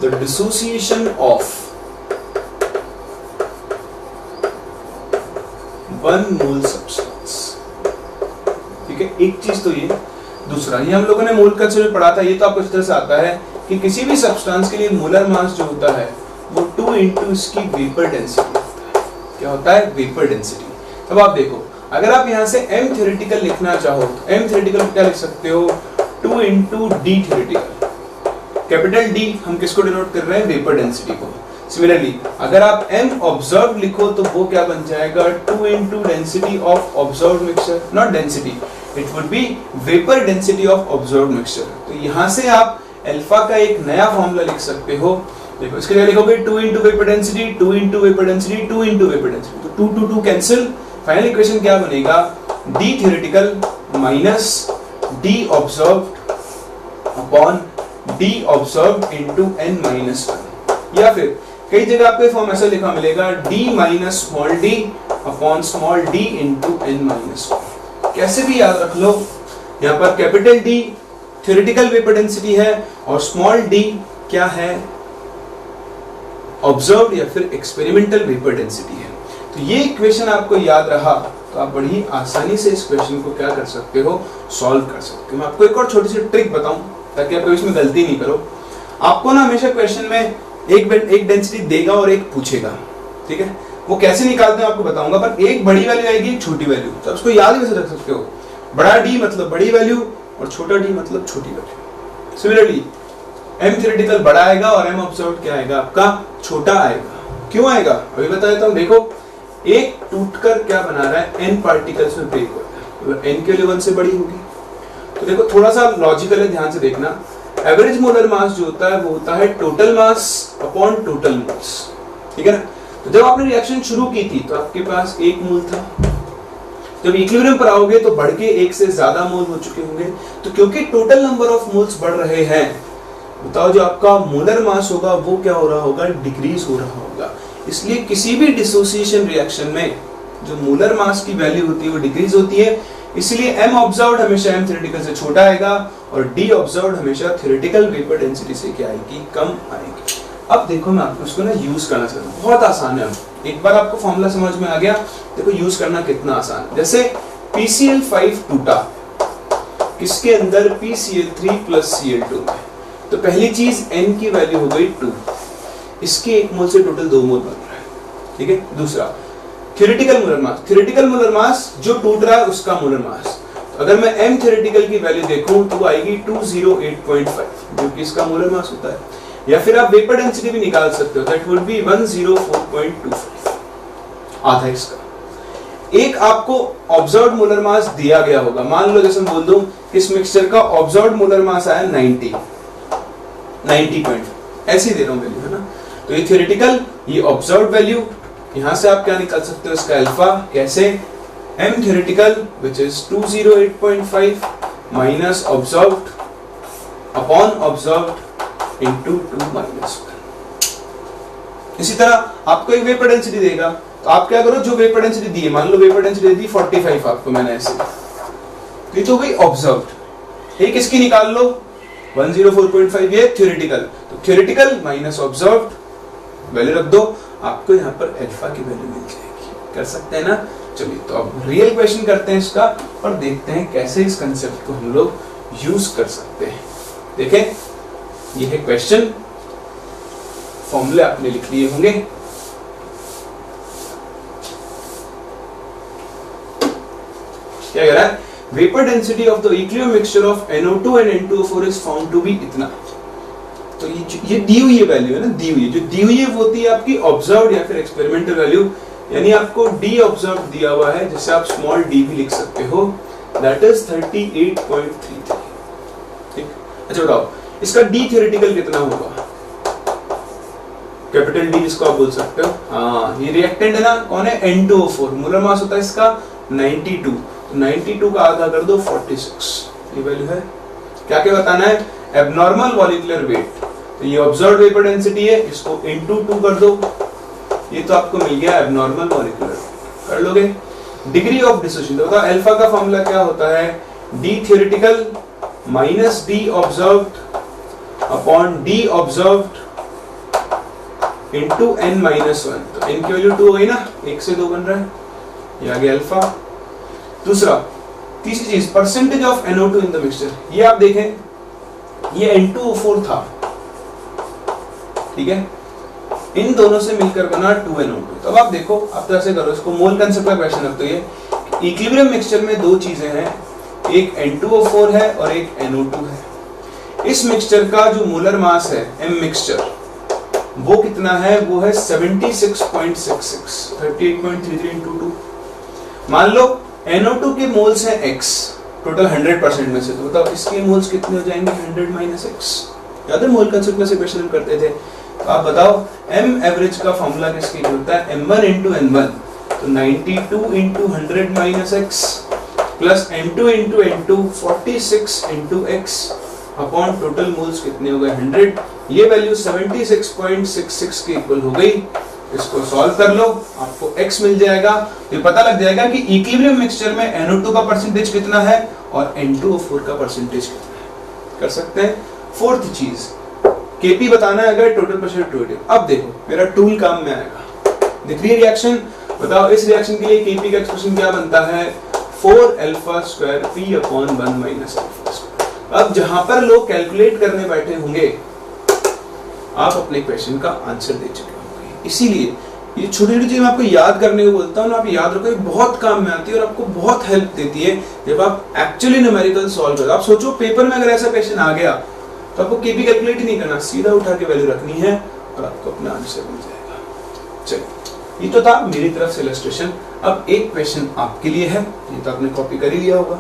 the dissociation of 1 mole substance। ठीक है, एक चीज तो ये, दूसरा ये हम लोगों ने मोल का जो पढ़ा था, ये तो आपको इस तरह से आता है कि किसी भी सब्सटेंस के लिए मोलर मास जो होता है वो 2 इंटू इसकी वेपर डेंसिटी होता है। क्या होता है, वेपर डेंसिटी। अब आप देखो अगर आप यहाँ से M थ्योरेटिकल लिखना चाहो तो M थ्योरेटिकल क्या लिख सकते हो, 2 into D theoretical. Capital D हम किसको डिनोट कर रहे हैं, वेपर डेंसिटी को। सिमिलरली अगर आप M ऑब्जर्व लिखो तो वो क्या बन जाएगा, 2 into density of observe mixture, not density, it would be vapour density of observe mixture. तो यहाँ से आप अल्फा का एक नया फॉर्मूला लिख सकते हो। देखो इसके लिए लिखोगे 2 into vapour density, 2 into vapour density, 2 into vapour density, तो 2 2 कैंसिल। फाइनल इक्वेशन क्या बनेगा, D theoretical minus D observed upon D observed into n minus 1। या फिर कई जगह आपको फॉर्म ऐसा लिखा मिलेगा D minus small d upon small d into n minus 1। कैसे भी याद रख लो, यहाँ पर capital D theoretical vapour density है और स्मॉल d क्या है, ऑब्जर्व्ड या फिर एक्सपेरिमेंटल वेपर डेंसिटी है। तो ये इक्वेशन आपको याद रहा तो आप बड़ी आसानी से इस क्वेश्चन को क्या कर सकते हो, सॉल्व कर सकते हो। मैं आपको एक और छोटी सी ट्रिक बताऊं ताकि आप इसमें गलती नहीं करो। आपको ना हमेशा क्वेश्चन में एक डेंसिटी देगा और एक पूछेगा, ठीक है, वो कैसे निकालते हैं आपको बताऊंगा, पर एक बड़ी वैल्यू आएगी एक छोटी वैल्यू, तो उसको याद भी कैसे रख सकते हो, बड़ा D मतलब बड़ी वैल्यू और छोटा d मतलब छोटी वैल्यू। सिमिलरली m थ्योरेटिकल बड़ा आएगा और m ऑब्जर्व्ड क्या आएगा आपका छोटा आएगा। क्यों आएगा अभी बता देता हूं। देखो एक टूटकर क्या बना रहा है, n पार्टिकल्स में ब्रेक हो रहा है, n के लिए 1 से बड़ी होगी। तो देखो थोड़ा सा लॉजिकल है, ध्यान से देखना। एवरेज मोलर मास जो होता है वो होता है total mass upon total moles, ठीक है ना। तो जब आपने रिएक्शन शुरू की थी तो आपके पास 1 मोल था, जब इक्विलिब्रियम पर आओगे तो बढ़ के 1 से ज्यादा मोल हो चुके होंगे। तो क्योंकि टोटल नंबर ऑफ मोल्स बढ़ रहे हैं, बताओ जो आपका मोलर मास होगा वो क्या हो रहा होगा, डिक्रीज हो रहा होगा। इसलिए किसी भी डिसोसिएशन रिएक्शन में जो मोलर मास की वैल्यू होती है वो डिक्रीज होती है। इसलिए m ऑब्जर्व्ड हमेशा m थ्योरेटिकल से छोटा आएगा और d ऑब्जर्व्ड हमेशा थ्योरेटिकल वेपर डेंसिटी से क्या आएगी, कम आएगी। अब देखो मैं आपको इसको ना यूज करना चाहता हूँ, बहुत आसान है। एक बार आपको फॉर्मूला समझ में आ गया, देखो यूज करना कितना आसान है। जैसे PCl5 टूटा किसके अंदर, PCl3 प्लस Cl2 में, तो पहली चीज n की वैल्यू हो गई 2, इसके 1 मोल से टोटल 2 मोल बन रहा है, ठीक है। दूसरा theoretical molar mass, theoretical molar mass जो टूट रहा है उसका मोलर मास। तो अगर मैं m थ्योरेटिकल की वैल्यू देखूं तो वो आएगी 208.5 जो कि इसका मोलर मास होता है। या फिर आप वेपर डेंसिटी भी निकाल सकते हो, दैट वुड बी 104.25, आधा इसका। एक आपको ऑब्जर्व्ड मोलर मास दिया गया होगा, मान लो जैसे मैं बोल दूं इस मिक्सचर का ऑब्जर्व्ड मोलर मास आया 90.5, ऐसे दे रहा हूं वैल्यू, है ना। तो ये थ्योरेटिकल, ये ऑब्जर्व्ड वैल्यू, यहां से आप क्या निकाल सकते हो इसका अल्फा, कैसे, m theoretical which is 208.5 minus observed upon observed into 2 minus 1। इसी तरह आपको एक वेपर डेंसिटी देगा, तो आप क्या करो, जो वेपर डेंसिटी दी है, मान लो वेपर डेंसिटी दी 45 आपको मैंने ऐसे, तो ये तो गई ऑब्जर्व्ड। एक इसकी निकाल लो 104.5, ये थ्योरेटिकल, तो थ्योरेटिकल माइनस ऑब्जर्व्ड वैल्यू रख दो, आपको यहाँ पर अल्फा की वैल्यू मिल जाएगी। कर सकते हैं ना। चलिए तो अब रियल क्वेश्चन करते हैं इसका और देखते हैं कैसे इस कंसेप्ट को हम लोग यूज कर सकते हैं। देखें ये है क्वेश्चन, फॉर्मूले आपने लिख लिए होंगे। क्या कह रहा है, vapour density of the equilibrium mixture of NO2 and N2O4 is found to be इतना। तो ये दी हुई वैल्यू है ना, दी हुई, जो दी हुई है वो होती है आपकी ऑब्जर्व्ड या फिर एक्सपेरिमेंटल वैल्यू, यानी आपको d ऑब्जर्व्ड दिया हुआ है, जिसे आप स्मॉल d भी लिख सकते हो, दैट इज 38.33, ठीक। अच्छा बताओ इसका d थ्योरेटिकल कितना होगा, कैपिटल D जिसको आप बोल सकते हो। हाँ ये रिएक्टेंट है ना, कौन है, N2O4, मोलर मास होता है इसका 92, तो 92 का आधा कर दो 46, ये वैल्यू है। क्या क्या बताना है, एब्नॉर्मल मॉलिक्यूलर वेट, तो ये ऑब्जर्व्ड वेपर डेंसिटी है, इसको इनटू 2 कर दो, ये तो आपको मिल गया एब्नॉर्मल मॉलिक्यूलर, कर लोगे। डिग्री ऑफ डिसोसिएशन, तो बताओ अल्फा का फॉर्मूला क्या होता है, d theoretical minus d observed upon d observed into n minus 1, तो n की वैल्यू 2 हो गई ना, 1 से 2 बन रहा है, ये आ गया अल्फा। दूसरा, तीसरी चीज percentage of NO2 in the mixture, ये आप देखें ये N2O4 था, ठीक है, इन दोनों से मिलकर बना 2NO2। तो अब आप देखो, आप तो ऐसे करो, इसको मोल कंसेप्ट का क्वेश्चन रख दो। ये इक्विलिब्रियम मिक्सचर में दो चीजें हैं, एक N2O4 है और एक NO2 है। इस मिक्सचर का जो मोलर मास है M मिक्सचर, वो कितना है, वो है 76.66, 38.33 into 2। मान लो NO2 के मोल्स हैं x, टोटल 100% में से, तो बताओ इसके मोल्स कितने हो जाएंगे, 100 माइनस x। याद है मोल कंसेप्ट में से क्वेश्चन हम करते थे। तो आप बताओ m एवरेज का फॉर्मूला किसके लिए होता है, m1 into n1, तो 92 into 100 minus x plus n2 into n2 46 into x upon total moles कितने हो गए 100। ये वैल्यू 76.66 के इक्वल हो गई। इसको सॉल्व कर लो, आपको x मिल जाएगा। तो पता लग जाएगा कि इक्विलिब्रियम मिक्सचर में NO2 का परसेंटेज कितना है और N2O4 का परसेंटेज कितना है। कर सकते हैं। फोर्थ चीज Kp बताना है अगर टोटल प्रेशर ट्यूटिव। अब देखो मेरा टूल काम में आएगा। दिख रही है रिएक्शन, बताओ इस रिएक्शन के लिए Kp का एक्सप्रेशन क्या बनता है, 4 alpha square P upon 1 minus alpha square. अब जहां पर लोग कैलकुलेट करने बैठे होंगे, आप अपने क्वेश्चन का आंसर दे चुके होंगे। इसीलिए ये छोटी छोटी चीज मैं आपको याद करने को बोलता हूँ ना, आप याद रखो, बहुत काम में आती है और आपको बहुत हेल्प देती है जब आप एक्चुअली न्यूमेरिकल सॉल्व करो। आप सोचो पेपर में अगर ऐसा क्वेश्चन आ गया तो आपको केपी कैलकुलेट ही नहीं करना, सीधा उठा के वैल्यू रखनी है और आपको अपना आंसर मिल जाएगा। चलिए, ये तो था मेरी तरफ से इलस्ट्रेशन। अब एक क्वेश्चन आपके लिए है, ये तो आपने कॉपी कर ही लिया होगा,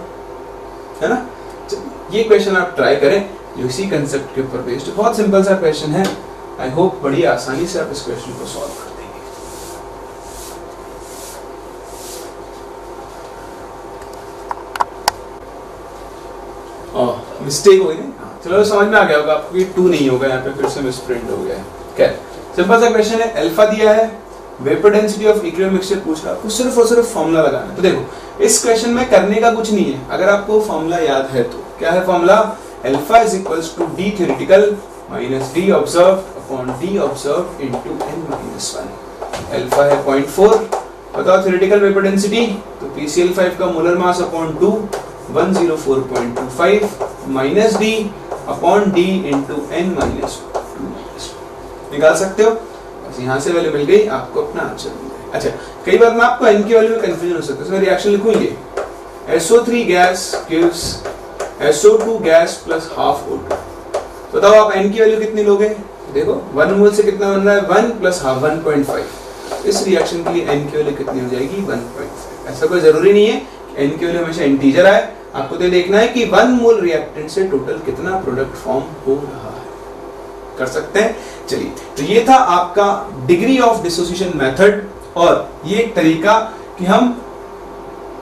है ना। चलिए, ये क्वेश्चन आप ट्राई करें, जो इसी कंसेप्ट के ऊपर बेस्ड, बहुत सिंपल सा क्वेश्चन है। आई होप बड़ी आसानी से आप इस क्वेश्चन को सॉल्व कर देंगे। मिस्टेक हो गई ना, चलो समझ में आ गया होगा आपको, ये 2 नहीं होगा, यहाँ पे फिर से मिसप्रिंट हो गया है। क्या सिंपल सा क्वेश्चन है, अल्फा दिया है, vapour density of equilibrium mixture पूछ रहा है, आपको सिर्फ और सिर्फ फॉर्मूला लगाना है। तो देखो इस क्वेश्चन में करने का कुछ नहीं है, अगर आपको फॉर्मूला याद है तो क्या है formula, alpha is equals to D theoretical minus D observed upon D observed into n-1। Alpha है 0.4, बताओ थ्योरेटिकल वेपर डेंसिटी, तो PCl5 का molar mass upon 2 104.25 minus D upon D into n-2 निकाल सकते हो। बस यहाँ से वैल्यू मिल गई, आपको अपना आंसर मिल गया। अच्छा, कई बार मैं आपको n की वैल्यू में कंफ्यूजन हो सकता है, इसमें रिएक्शन लिखूंगे, SO3 gas gives SO2 gas plus half O2। बताओ आप n की वैल्यू कितनी लोगे, देखो 1 मोल से कितना बन रहा है, 1 प्लस हाफ 1.5। इस रिएक्शन के लिए n की वैल्यू कितनी हो जाएगी, 1.5। ऐसा कोई जरूरी नहीं है कि n की वैल्यू हमेशा इंटीजर आए, आपको तो देखना है कि 1 मोल रिएक्टेंट से टोटल कितना प्रोडक्ट फॉर्म हो रहा है। कर सकते हैं। चलिए, तो ये था आपका डिग्री ऑफ डिसोसिएशन मेथड, और ये एक तरीका कि हम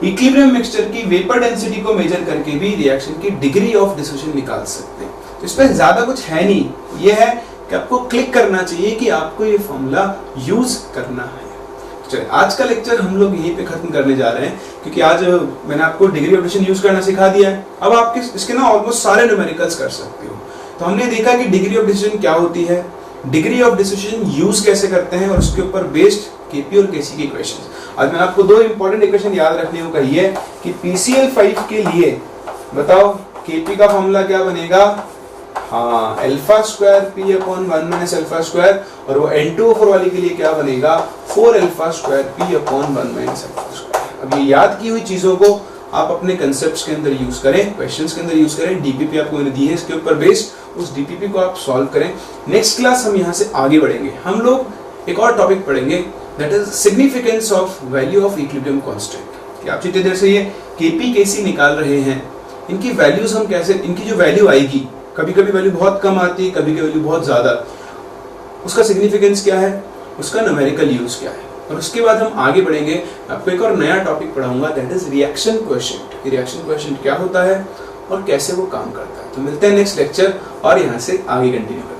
इक्विलिब्रियम मिक्सचर की वेपर डेंसिटी को मेजर करके भी रिएक्शन की डिग्री ऑफ डिसोसिएशन निकाल सकते हैं। तो इसमें ज्यादा कुछ है नहीं, ये है कि आपको क्लिक करना चाहिए कि आपको ये फॉर्मूला यूज करना है। चलिए, आज का लेक्चर हम लोग यहीं पे खत्म करने जा रहे हैं, क्योंकि आज मैंने आपको डिग्री ऑफ डिसोसिएशन यूज करना सिखा दिया है। अब आप इसके ना ऑलमोस्ट सारे न्यूमेरिकल्स कर सकते हो। तो हमने देखा कि डिग्री ऑफ डिसोसिएशन क्या होती है, डिग्री ऑफ डिसोसिएशन यूज कैसे करते हैं, और उसके ऊपर बेस्ड केपी और केसी के इक्वेशंस। आज मैंने आपको 2 इंपॉर्टेंट इक्वेशन याद रखने को कही है कि PCl5 के लिए बताओ केपी का फॉर्मूला क्या बनेगा, हाँ alpha square P upon 1 minus alpha square, और वो N2O4 वाली के लिए क्या बनेगा, 4 alpha square P upon 1 minus alpha square. अब ये याद की हुई चीजों को आप अपने कंसेप्ट्स के अंदर यूज करें, क्वेश्चंस के अंदर यूज करें, डीपीपी आपको मैंने दी है, इसके ऊपर बेस्ड उस डीपीपी को आप सॉल्व करें। नेक्स्ट क्लास हम यहाँ से आगे बढ़ेंगे, हम लोग एक और टॉपिक पढ़ेंगे, that is significance of value of equilibrium constant. कि आप जितनी देर से ये केपी केसी निकाल रहे हैं, इनकी वैल्यूज हम कैसे, इनकी जो वैल्यू आएगी, कभी कभी वैल्यू बहुत कम आती है, कभी कभी वैल्यू बहुत ज्यादा, उसका सिग्निफिकेंस क्या है, उसका न्यूमेरिकल यूज क्या है, और उसके बाद हम आगे बढ़ेंगे। आपको एक और नया टॉपिक पढ़ाऊंगा, that is reaction quotient. Reaction quotient क्या होता है और कैसे वो काम करता है। तो मिलते हैं नेक्स्ट लेक्चर, और यहाँ से आगे कंटिन्यू।